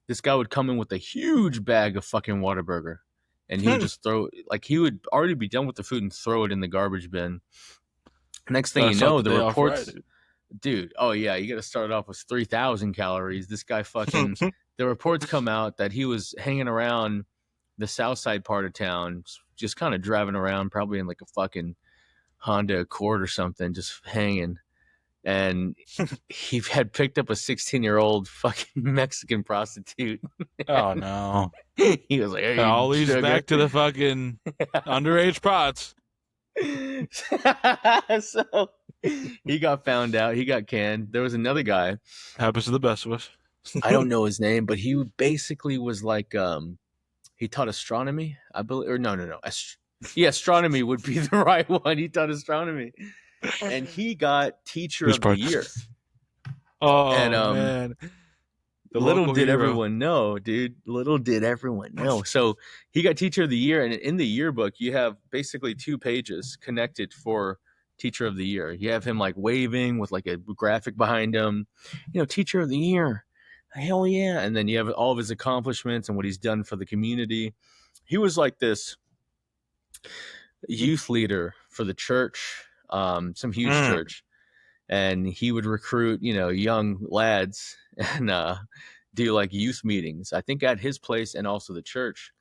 [SPEAKER 2] this guy would come in with a huge bag of fucking Whataburger, and he would just throw, like he would already be done with the food and throw it in the garbage bin. Next thing
[SPEAKER 1] gotta
[SPEAKER 2] you
[SPEAKER 1] start
[SPEAKER 2] know,
[SPEAKER 1] the
[SPEAKER 2] the
[SPEAKER 1] day off right,
[SPEAKER 2] reports,
[SPEAKER 1] dude.
[SPEAKER 2] dude. Oh yeah, you got to start off with 3,000 calories. This guy fucking. The reports come out that he was hanging around the south side part of town, just kind of driving around, probably in like a fucking Honda Accord or something, just hanging. And he had picked up a 16-year-old fucking Mexican prostitute.
[SPEAKER 1] Oh no!
[SPEAKER 2] He was like,
[SPEAKER 1] It
[SPEAKER 2] "Hey,
[SPEAKER 1] all leads
[SPEAKER 2] sugar."
[SPEAKER 1] back to the fucking underage pots.
[SPEAKER 2] So he got found out. He got canned. There was another guy.
[SPEAKER 1] Happens to the best of us.
[SPEAKER 2] I don't know his name, but he basically was like, he taught astronomy, I believe, or no. Yeah, astronomy would be the right one. He taught astronomy, and he got teacher
[SPEAKER 1] Which
[SPEAKER 2] of the
[SPEAKER 1] part?
[SPEAKER 2] year. And
[SPEAKER 1] Oh man, the
[SPEAKER 2] little
[SPEAKER 1] local
[SPEAKER 2] did
[SPEAKER 1] hero.
[SPEAKER 2] everyone know, dude. Little did everyone know. So he got teacher of the year, and in the yearbook, you have basically 2 pages connected for teacher of the year. You have him like waving with like a graphic behind him, teacher of the year. Hell yeah. And then you have all of his accomplishments and what he's done for the community. He was like this youth leader for the church, some huge
[SPEAKER 1] Mm.
[SPEAKER 2] church. And he would recruit, young lads and do like youth meetings, I think at his place and also the church.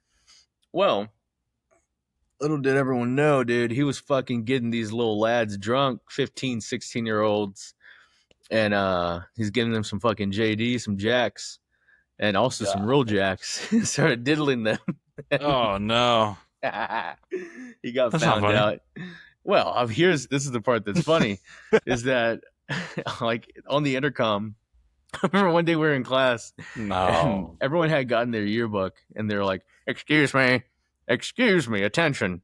[SPEAKER 2] Well, little did everyone know, dude, he was fucking getting these little lads drunk, 15, 16-year-olds. And he's giving them some fucking JD, some jacks, and also some real
[SPEAKER 1] God.
[SPEAKER 2] jacks. Started diddling them.
[SPEAKER 1] Oh no,
[SPEAKER 2] He got
[SPEAKER 1] that's not
[SPEAKER 2] found
[SPEAKER 1] funny.
[SPEAKER 2] out. Well, this is the part that's funny, is that like on the intercom, I remember one day we were in class and
[SPEAKER 1] No.
[SPEAKER 2] everyone had gotten their yearbook and they're like, excuse me, attention.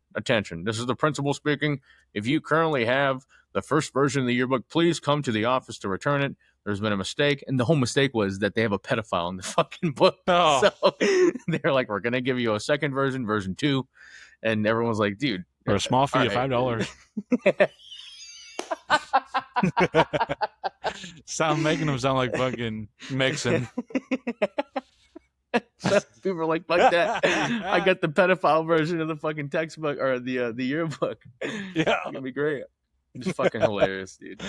[SPEAKER 2] This is the principal speaking. If you currently have the first version of the yearbook, please come to the office to return it. There's been a mistake. And the whole mistake was that they have a pedophile in the fucking book.
[SPEAKER 1] Oh.
[SPEAKER 2] So they're like, we're going to give you a second version 2. And everyone's like, dude.
[SPEAKER 1] For a small fee
[SPEAKER 2] all
[SPEAKER 1] of
[SPEAKER 2] right.
[SPEAKER 1] $5. Making them sound like fucking mixing.
[SPEAKER 2] So people are like, fuck that. I got the pedophile version of the fucking textbook or the yearbook.
[SPEAKER 1] Yeah.
[SPEAKER 2] It's gonna be great. It's fucking hilarious, dude.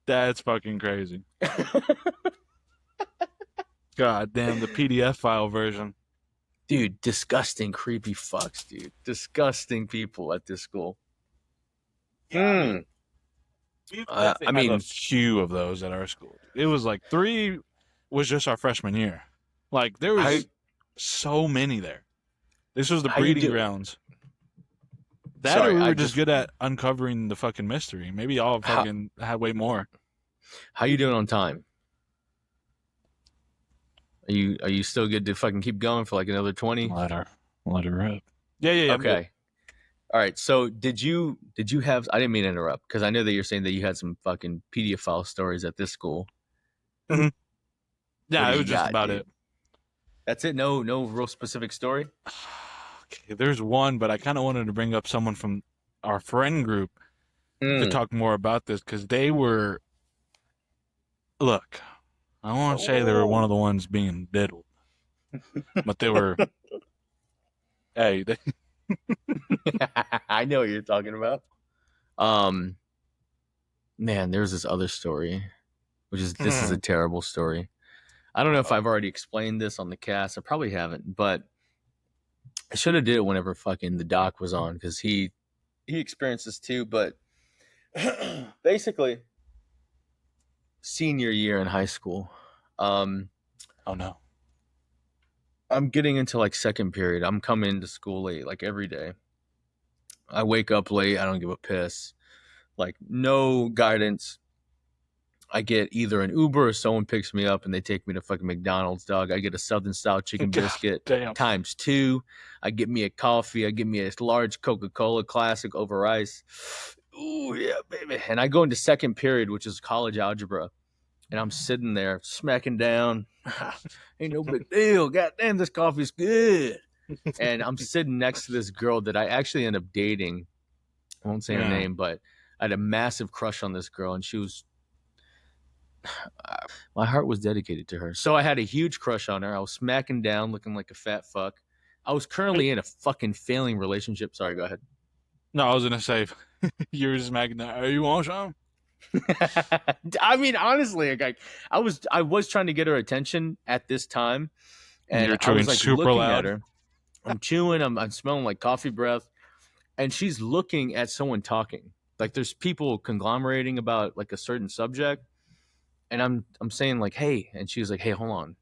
[SPEAKER 1] That's fucking crazy. God damn, the PDF file version.
[SPEAKER 2] Dude, disgusting, creepy fucks, dude. Disgusting people at this school.
[SPEAKER 1] I mean,
[SPEAKER 2] mean,
[SPEAKER 1] a few of those at our school. It was like 3 was just our freshman year. Like there was so many there. This was the breeding grounds. That or we were just good at uncovering the fucking mystery. Maybe y'all fucking had way more.
[SPEAKER 2] How you doing on time? Are you still good to fucking keep going for like another 20?
[SPEAKER 1] Let her, let her rip. Yeah, yeah, yeah. I'm good.
[SPEAKER 2] Okay. All right. So did you have? I didn't mean to interrupt because I know that you're saying that you had some fucking pedophile stories at this school.
[SPEAKER 1] Mhm.
[SPEAKER 2] What
[SPEAKER 1] Yeah,
[SPEAKER 2] do
[SPEAKER 1] it
[SPEAKER 2] you
[SPEAKER 1] was just
[SPEAKER 2] got,
[SPEAKER 1] about
[SPEAKER 2] dude?
[SPEAKER 1] it.
[SPEAKER 2] That's it. No real specific story.
[SPEAKER 1] Okay, there's one, but I kind of wanted to bring up someone from our friend group to
[SPEAKER 2] Mm.
[SPEAKER 1] talk more about this because they were. Look, I won't say they were one
[SPEAKER 2] Oh.
[SPEAKER 1] of the ones being diddled, but they were. Hey, they,
[SPEAKER 2] I know what you're talking about. Um, man, there's this other story, which is this is a terrible story. I don't know if
[SPEAKER 1] uh-oh.
[SPEAKER 2] I've already explained this on the cast. I probably haven't, but I should have did it whenever fucking the doc was on because he experienced this too. But basically, senior year in high school, um,
[SPEAKER 1] Oh no.
[SPEAKER 2] I'm getting into like second period. I'm coming to school late, like every day. I wake up late. I don't give a piss. Like no guidance. I get either an Uber or someone picks me up and they take me to fucking McDonald's, dog. I get a Southern style chicken
[SPEAKER 1] God
[SPEAKER 2] biscuit
[SPEAKER 1] damn.
[SPEAKER 2] times two. I get me a coffee. I get me a large Coca Cola classic over ice. Ooh, yeah, baby. And I go into second period, which is college algebra. And I'm sitting there smacking down. Ain't no big deal. God damn, this coffee's good. And I'm sitting next to this girl that I actually end up dating. I won't say her
[SPEAKER 1] Yeah.
[SPEAKER 2] name, but I had a massive crush on this girl, and she was my heart was dedicated to her. So I had a huge crush on her. I was smacking down, looking like a fat fuck. I was currently in a fucking failing relationship. Sorry, go ahead.
[SPEAKER 1] No, I was gonna say yours is Magna. Are you on some?
[SPEAKER 2] I mean, honestly, like I was trying to get her attention at this time, and
[SPEAKER 1] You're
[SPEAKER 2] I
[SPEAKER 1] chewing
[SPEAKER 2] was like
[SPEAKER 1] super
[SPEAKER 2] looking at
[SPEAKER 1] loud.
[SPEAKER 2] her. I'm chewing. I'm smelling like coffee breath, and she's looking at someone talking. Like there's people conglomerating about like a certain subject, and I'm saying like, "Hey," and she was like, "Hey, hold on."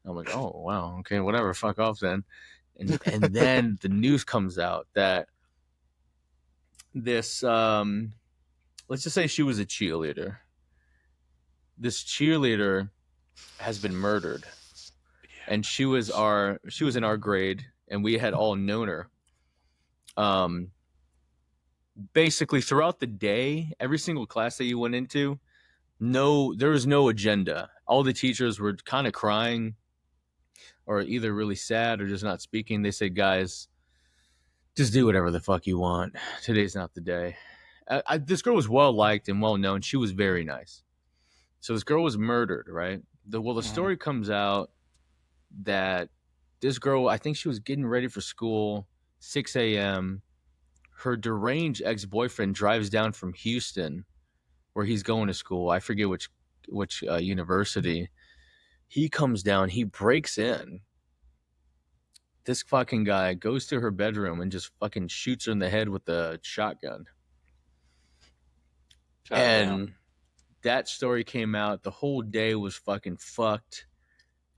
[SPEAKER 2] I'm like, "Oh wow, okay, whatever, fuck off then." And then the news comes out that this let's just say she was a cheerleader. This cheerleader has been murdered, and she was in our grade, and we had all known her. Um, basically throughout the day, every single class that you went into, no, there was no agenda. All the teachers were kind of crying, or either really sad, or just not speaking. They said, "Guys, just do whatever the fuck you want. Today's not the day." This girl was well liked and well known. She was very nice. So this girl was murdered, right? The
[SPEAKER 1] Mhm.
[SPEAKER 2] story comes out that this girl, I think she was getting ready for school, 6 a.m. Her deranged ex boyfriend drives down from Houston, where he's going to school. I forget which university. He comes down. He breaks in. This fucking guy goes to her bedroom and just fucking shoots her in the head with a shotgun.
[SPEAKER 1] God damn.
[SPEAKER 2] And that story came out. The whole day was fucking fucked.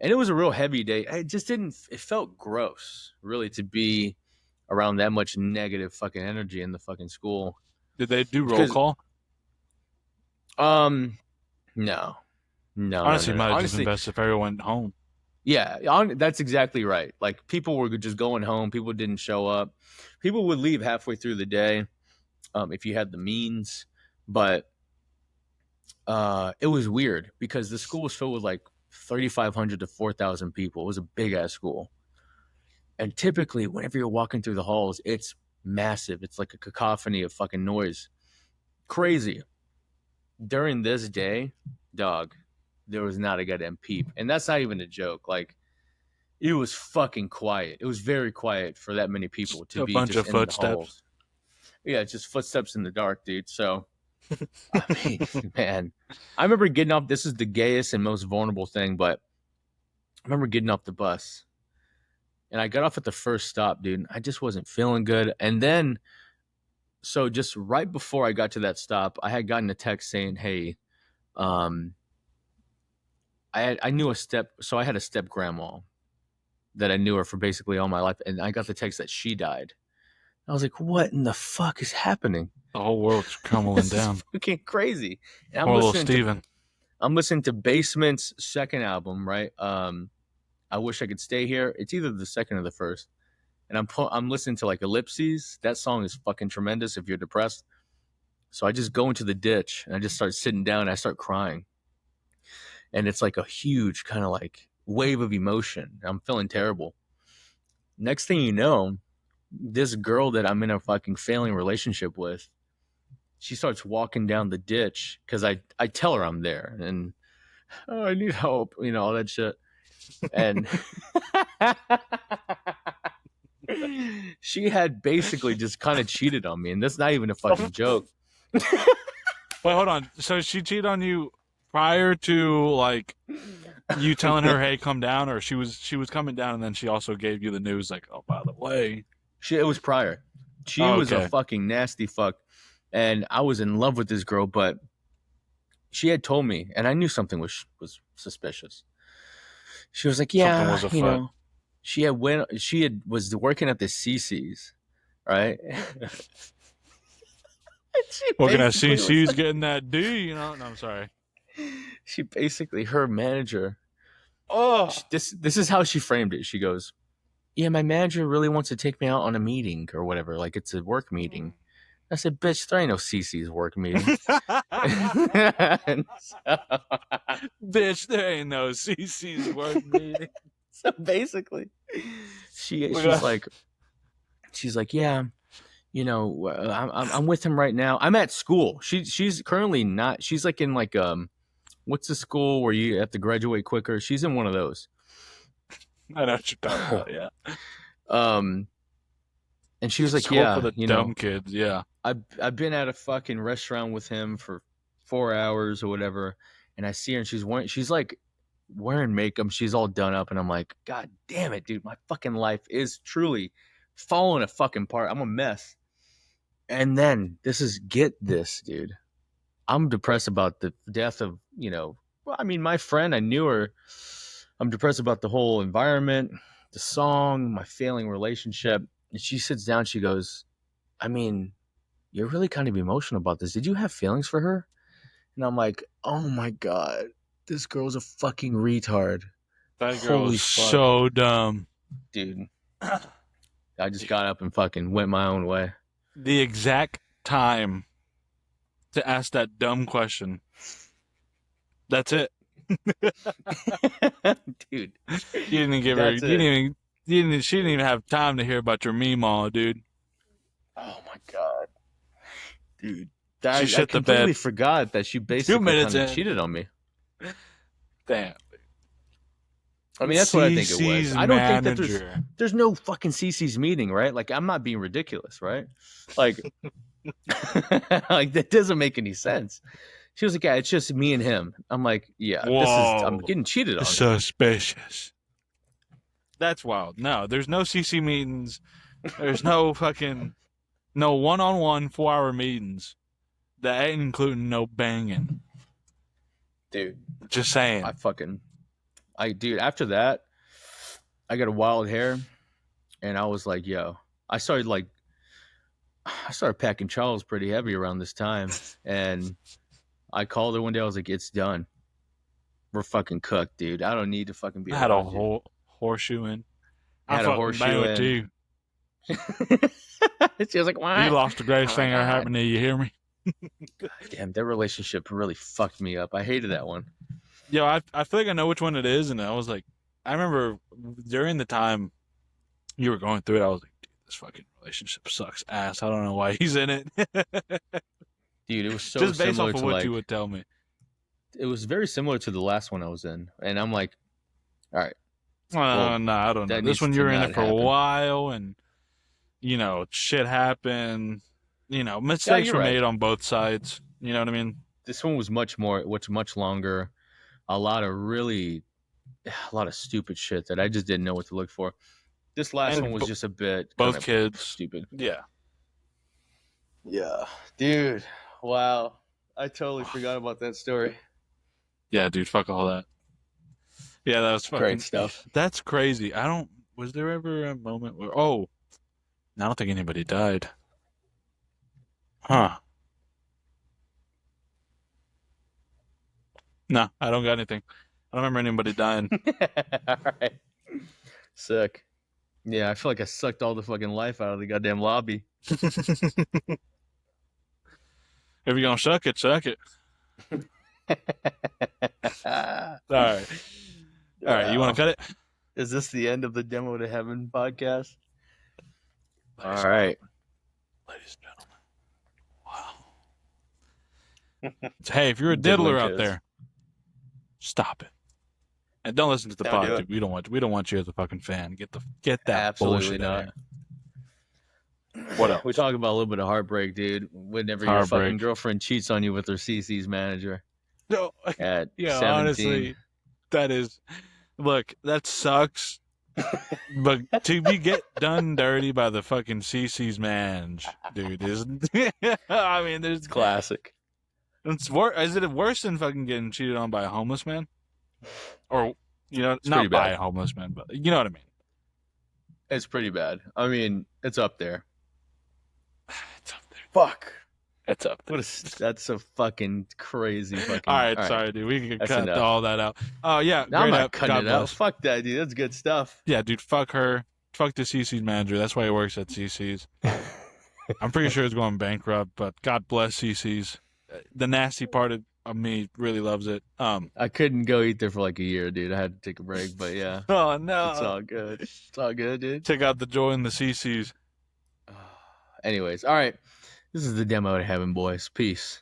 [SPEAKER 2] And it was a real heavy day. It just didn't, it felt gross, really, to be around that much negative fucking energy in the fucking school.
[SPEAKER 1] Did they do roll
[SPEAKER 2] Because,
[SPEAKER 1] call?
[SPEAKER 2] um, no, no, no,
[SPEAKER 1] Honestly,
[SPEAKER 2] no,
[SPEAKER 1] it
[SPEAKER 2] no.
[SPEAKER 1] might have just been
[SPEAKER 2] Honestly,
[SPEAKER 1] best if everyone went home.
[SPEAKER 2] yeah, that's exactly right. Like, people were just going home. People didn't show up. People would leave halfway through the day if you had the means. But it was weird because the school was filled with like 3,500 to 4,000 people. It was a big ass school. And typically, whenever you're walking through the halls, it's massive. It's like a cacophony of fucking noise. Crazy. During this day, dog, there was not a goddamn peep. And that's not even a joke. Like, it was fucking quiet. It was very quiet for that many
[SPEAKER 1] Just
[SPEAKER 2] people to
[SPEAKER 1] a
[SPEAKER 2] be
[SPEAKER 1] bunch
[SPEAKER 2] just
[SPEAKER 1] of
[SPEAKER 2] in the
[SPEAKER 1] footsteps.
[SPEAKER 2] halls. Yeah, just footsteps in the dark, dude. So, I mean, man, I remember getting off. This is the gayest and most vulnerable thing, but I remember getting off the bus and I got off at the first stop, dude. I just wasn't feeling good. And then, so just right before I got to that stop, I had gotten a text saying, "Hey, um, I knew a step, so I had a step grandma that I knew her for basically all my life, and I got the text that she died. I was like, what in the fuck is happening?
[SPEAKER 1] The whole world's crumbling
[SPEAKER 2] This is
[SPEAKER 1] down.
[SPEAKER 2] fucking crazy." And
[SPEAKER 1] Poor little Steven.
[SPEAKER 2] I'm listening to Basement's second album, right? I wish I could stay here. It's either the second or the first. And I'm listening to like Ellipses. That song is fucking tremendous if you're depressed. So I just go into the ditch and I just start sitting down and I start crying. And it's like a huge kind of like wave of emotion. I'm feeling terrible. Next thing you know, this girl that I'm in a fucking failing relationship with, she starts walking down the ditch because I tell her I'm there and oh, I need help, all that shit. And she had basically just kind of cheated on me, and that's not even a fucking joke.
[SPEAKER 1] Wait, hold on. So she cheated on you prior to like you telling her, "Hey, come down," or she was coming down, and then she also gave you the news, like, "Oh, by the way."
[SPEAKER 2] It was prior. She
[SPEAKER 1] Oh,
[SPEAKER 2] was a
[SPEAKER 1] okay.
[SPEAKER 2] fucking nasty fuck, and I was in love with this girl, but she had told me, and I knew something was suspicious. She was like,
[SPEAKER 1] Something
[SPEAKER 2] "Yeah,
[SPEAKER 1] was afoot.
[SPEAKER 2] she had was working at the CC's, right?" She
[SPEAKER 1] Working at
[SPEAKER 2] basically was
[SPEAKER 1] CC's
[SPEAKER 2] like,
[SPEAKER 1] getting that D, No, I'm sorry.
[SPEAKER 2] she basically her manager.
[SPEAKER 1] Oh.
[SPEAKER 2] This is how she framed it. She goes, "Yeah, my manager really wants to take me out on a meeting or whatever, like it's a work meeting." I said, "Bitch, there ain't no CC's work meeting." And
[SPEAKER 1] Bitch, there ain't no CC's work meeting.
[SPEAKER 2] so basically, she
[SPEAKER 1] Look
[SPEAKER 2] she's
[SPEAKER 1] at
[SPEAKER 2] like she's like, "Yeah, I'm with him right now. I'm at school. She's currently not. She's like in like what's the school where you have to graduate quicker? She's in one of those.
[SPEAKER 1] I know what you're talking about, yeah.
[SPEAKER 2] um, and she was like,
[SPEAKER 1] School for
[SPEAKER 2] "Yeah,
[SPEAKER 1] the dumb kids, yeah.
[SPEAKER 2] I've been at a fucking restaurant with him for 4 hours or whatever, and I see her and she's like wearing makeup. She's all done up, and I'm like, God damn it, dude, my fucking life is truly falling a fucking apart. I'm a mess. And then get this, dude. I'm depressed about the death of, well, I mean, my friend, I knew her. I'm depressed about the whole environment, the song, my failing relationship. And she sits down, she goes, I mean, you're really kind of emotional about this. Did you have feelings for her? And I'm like, oh my God, this girl's a fucking retard.
[SPEAKER 1] That girl
[SPEAKER 2] Holy
[SPEAKER 1] is
[SPEAKER 2] fuck.
[SPEAKER 1] so dumb.
[SPEAKER 2] Dude, I just got up and fucking went my own way.
[SPEAKER 1] The exact time to ask that dumb question. That's it.
[SPEAKER 2] Dude,
[SPEAKER 1] You didn't give her.
[SPEAKER 2] that's it.
[SPEAKER 1] She didn't even have time to hear about your meme, dude.
[SPEAKER 2] Oh my God. Dude.
[SPEAKER 1] She
[SPEAKER 2] I
[SPEAKER 1] shit the
[SPEAKER 2] completely
[SPEAKER 1] bed.
[SPEAKER 2] forgot that she
[SPEAKER 1] 2
[SPEAKER 2] basically
[SPEAKER 1] minutes
[SPEAKER 2] kind of
[SPEAKER 1] in.
[SPEAKER 2] cheated on me.
[SPEAKER 1] Damn.
[SPEAKER 2] I mean, that's what I think it was.
[SPEAKER 1] CC's
[SPEAKER 2] I don't think that
[SPEAKER 1] manager.
[SPEAKER 2] there's no fucking CC's meeting, right? Like, I'm not being ridiculous, right? Like, like that doesn't make any sense. She was like, yeah, it's just me and him. I'm like, yeah, I'm
[SPEAKER 1] Whoa.
[SPEAKER 2] getting cheated on.
[SPEAKER 1] Suspicious. That's wild. No, there's no CC meetings. There's no fucking no one-on-one 4-hour meetings. That ain't including no banging.
[SPEAKER 2] Dude,
[SPEAKER 1] Just saying.
[SPEAKER 2] dude, after that, I got a wild hair and I was like, yo, I started packing Charles pretty heavy around this time. And I called her one day. I was like, it's done. We're fucking cooked, dude. I don't need to fucking be
[SPEAKER 1] I had a
[SPEAKER 2] around you.
[SPEAKER 1] whole horseshoe in.
[SPEAKER 2] I had a horseshoe
[SPEAKER 1] with
[SPEAKER 2] in.
[SPEAKER 1] you.
[SPEAKER 2] She was like, what?
[SPEAKER 1] You lost the greatest thing ever happened to you. You hear me?
[SPEAKER 2] Damn, that relationship really fucked me up. I hated that one.
[SPEAKER 1] Yo, I feel like I know which one it is, and I was like, I remember during the time you were going through it, I was like, dude, this fucking relationship sucks ass. I don't know why he's in it.
[SPEAKER 2] Dude, it was so
[SPEAKER 1] just based
[SPEAKER 2] similar
[SPEAKER 1] off of
[SPEAKER 2] to
[SPEAKER 1] what
[SPEAKER 2] like,
[SPEAKER 1] you would tell me.
[SPEAKER 2] it was very similar to the last one I was in. And I'm like, all right.
[SPEAKER 1] Well, no, I don't know.
[SPEAKER 2] that
[SPEAKER 1] This
[SPEAKER 2] needs
[SPEAKER 1] one
[SPEAKER 2] to
[SPEAKER 1] you were in
[SPEAKER 2] not
[SPEAKER 1] it for a
[SPEAKER 2] happen.
[SPEAKER 1] while, and shit happened. Mistakes
[SPEAKER 2] you're
[SPEAKER 1] were
[SPEAKER 2] right.
[SPEAKER 1] made on both sides. You know what I mean?
[SPEAKER 2] This one was much longer. A lot of stupid shit that I just didn't know what to look for. This last
[SPEAKER 1] And
[SPEAKER 2] one was just a bit
[SPEAKER 1] both
[SPEAKER 2] kind of
[SPEAKER 1] kids.
[SPEAKER 2] stupid.
[SPEAKER 1] Yeah.
[SPEAKER 2] Yeah. Dude. Wow. I totally forgot about that story.
[SPEAKER 1] Yeah, dude. Fuck all that. Yeah, that was fucking
[SPEAKER 2] Great stuff.
[SPEAKER 1] That's crazy. Was there ever a moment where? Oh, I don't think anybody died. Huh? No, I don't got anything. I don't remember anybody dying.
[SPEAKER 2] All right. Sick. Yeah, I feel like I sucked all the fucking life out of the goddamn lobby.
[SPEAKER 1] If you're gonna suck it, suck it. All right, all right. You want
[SPEAKER 2] Wow.
[SPEAKER 1] to cut it?
[SPEAKER 2] Is this the end of the Demo to Heaven podcast?
[SPEAKER 1] Ladies
[SPEAKER 2] All right.
[SPEAKER 1] Ladies and gentlemen. Wow. Hey, if you're a
[SPEAKER 2] Diddler
[SPEAKER 1] diddler out
[SPEAKER 2] kiss.
[SPEAKER 1] there, stop it. And don't listen to the
[SPEAKER 2] Don't do
[SPEAKER 1] pod.
[SPEAKER 2] it.
[SPEAKER 1] We don't want you as a fucking fan. Get that
[SPEAKER 2] Absolutely
[SPEAKER 1] bullshit out
[SPEAKER 2] not.
[SPEAKER 1] of here. What else?
[SPEAKER 2] We talk about a little bit of heartbreak, dude. Whenever your
[SPEAKER 1] Heartbreak.
[SPEAKER 2] fucking girlfriend cheats on you with her CC's manager
[SPEAKER 1] No,
[SPEAKER 2] at
[SPEAKER 1] yeah,
[SPEAKER 2] 17.
[SPEAKER 1] honestly, that is. Look, that sucks. But to be get done dirty by the fucking CC's man, dude, isn't. I mean, there's
[SPEAKER 2] It's classic.
[SPEAKER 1] It's is it worse than fucking getting cheated on by a homeless man? Or,
[SPEAKER 2] pretty
[SPEAKER 1] not by
[SPEAKER 2] bad.
[SPEAKER 1] a homeless man, but you know what I mean.
[SPEAKER 2] It's pretty bad. I mean, it's up there.
[SPEAKER 1] It's up there.
[SPEAKER 2] Fuck.
[SPEAKER 1] It's up there.
[SPEAKER 2] That's a fucking crazy fucking.
[SPEAKER 1] All right, sorry, dude. We can
[SPEAKER 2] That's
[SPEAKER 1] cut
[SPEAKER 2] enough.
[SPEAKER 1] all that out. Oh, yeah.
[SPEAKER 2] No, I'm
[SPEAKER 1] great
[SPEAKER 2] not
[SPEAKER 1] app.
[SPEAKER 2] cutting
[SPEAKER 1] God
[SPEAKER 2] it out.
[SPEAKER 1] bless.
[SPEAKER 2] Fuck that, dude. That's good stuff.
[SPEAKER 1] Yeah, dude, fuck her. Fuck the CC's manager. That's why he works at CC's. I'm pretty sure it's going bankrupt, but God bless CC's. The nasty part of me really loves it.
[SPEAKER 2] I couldn't go eat there for like a year, dude. I had to take a break, but yeah.
[SPEAKER 1] Oh, no.
[SPEAKER 2] It's all good. It's all good, dude.
[SPEAKER 1] Check out the joy in the CC's.
[SPEAKER 2] Anyways, all right. This is the Demo to Heaven, boys. Peace.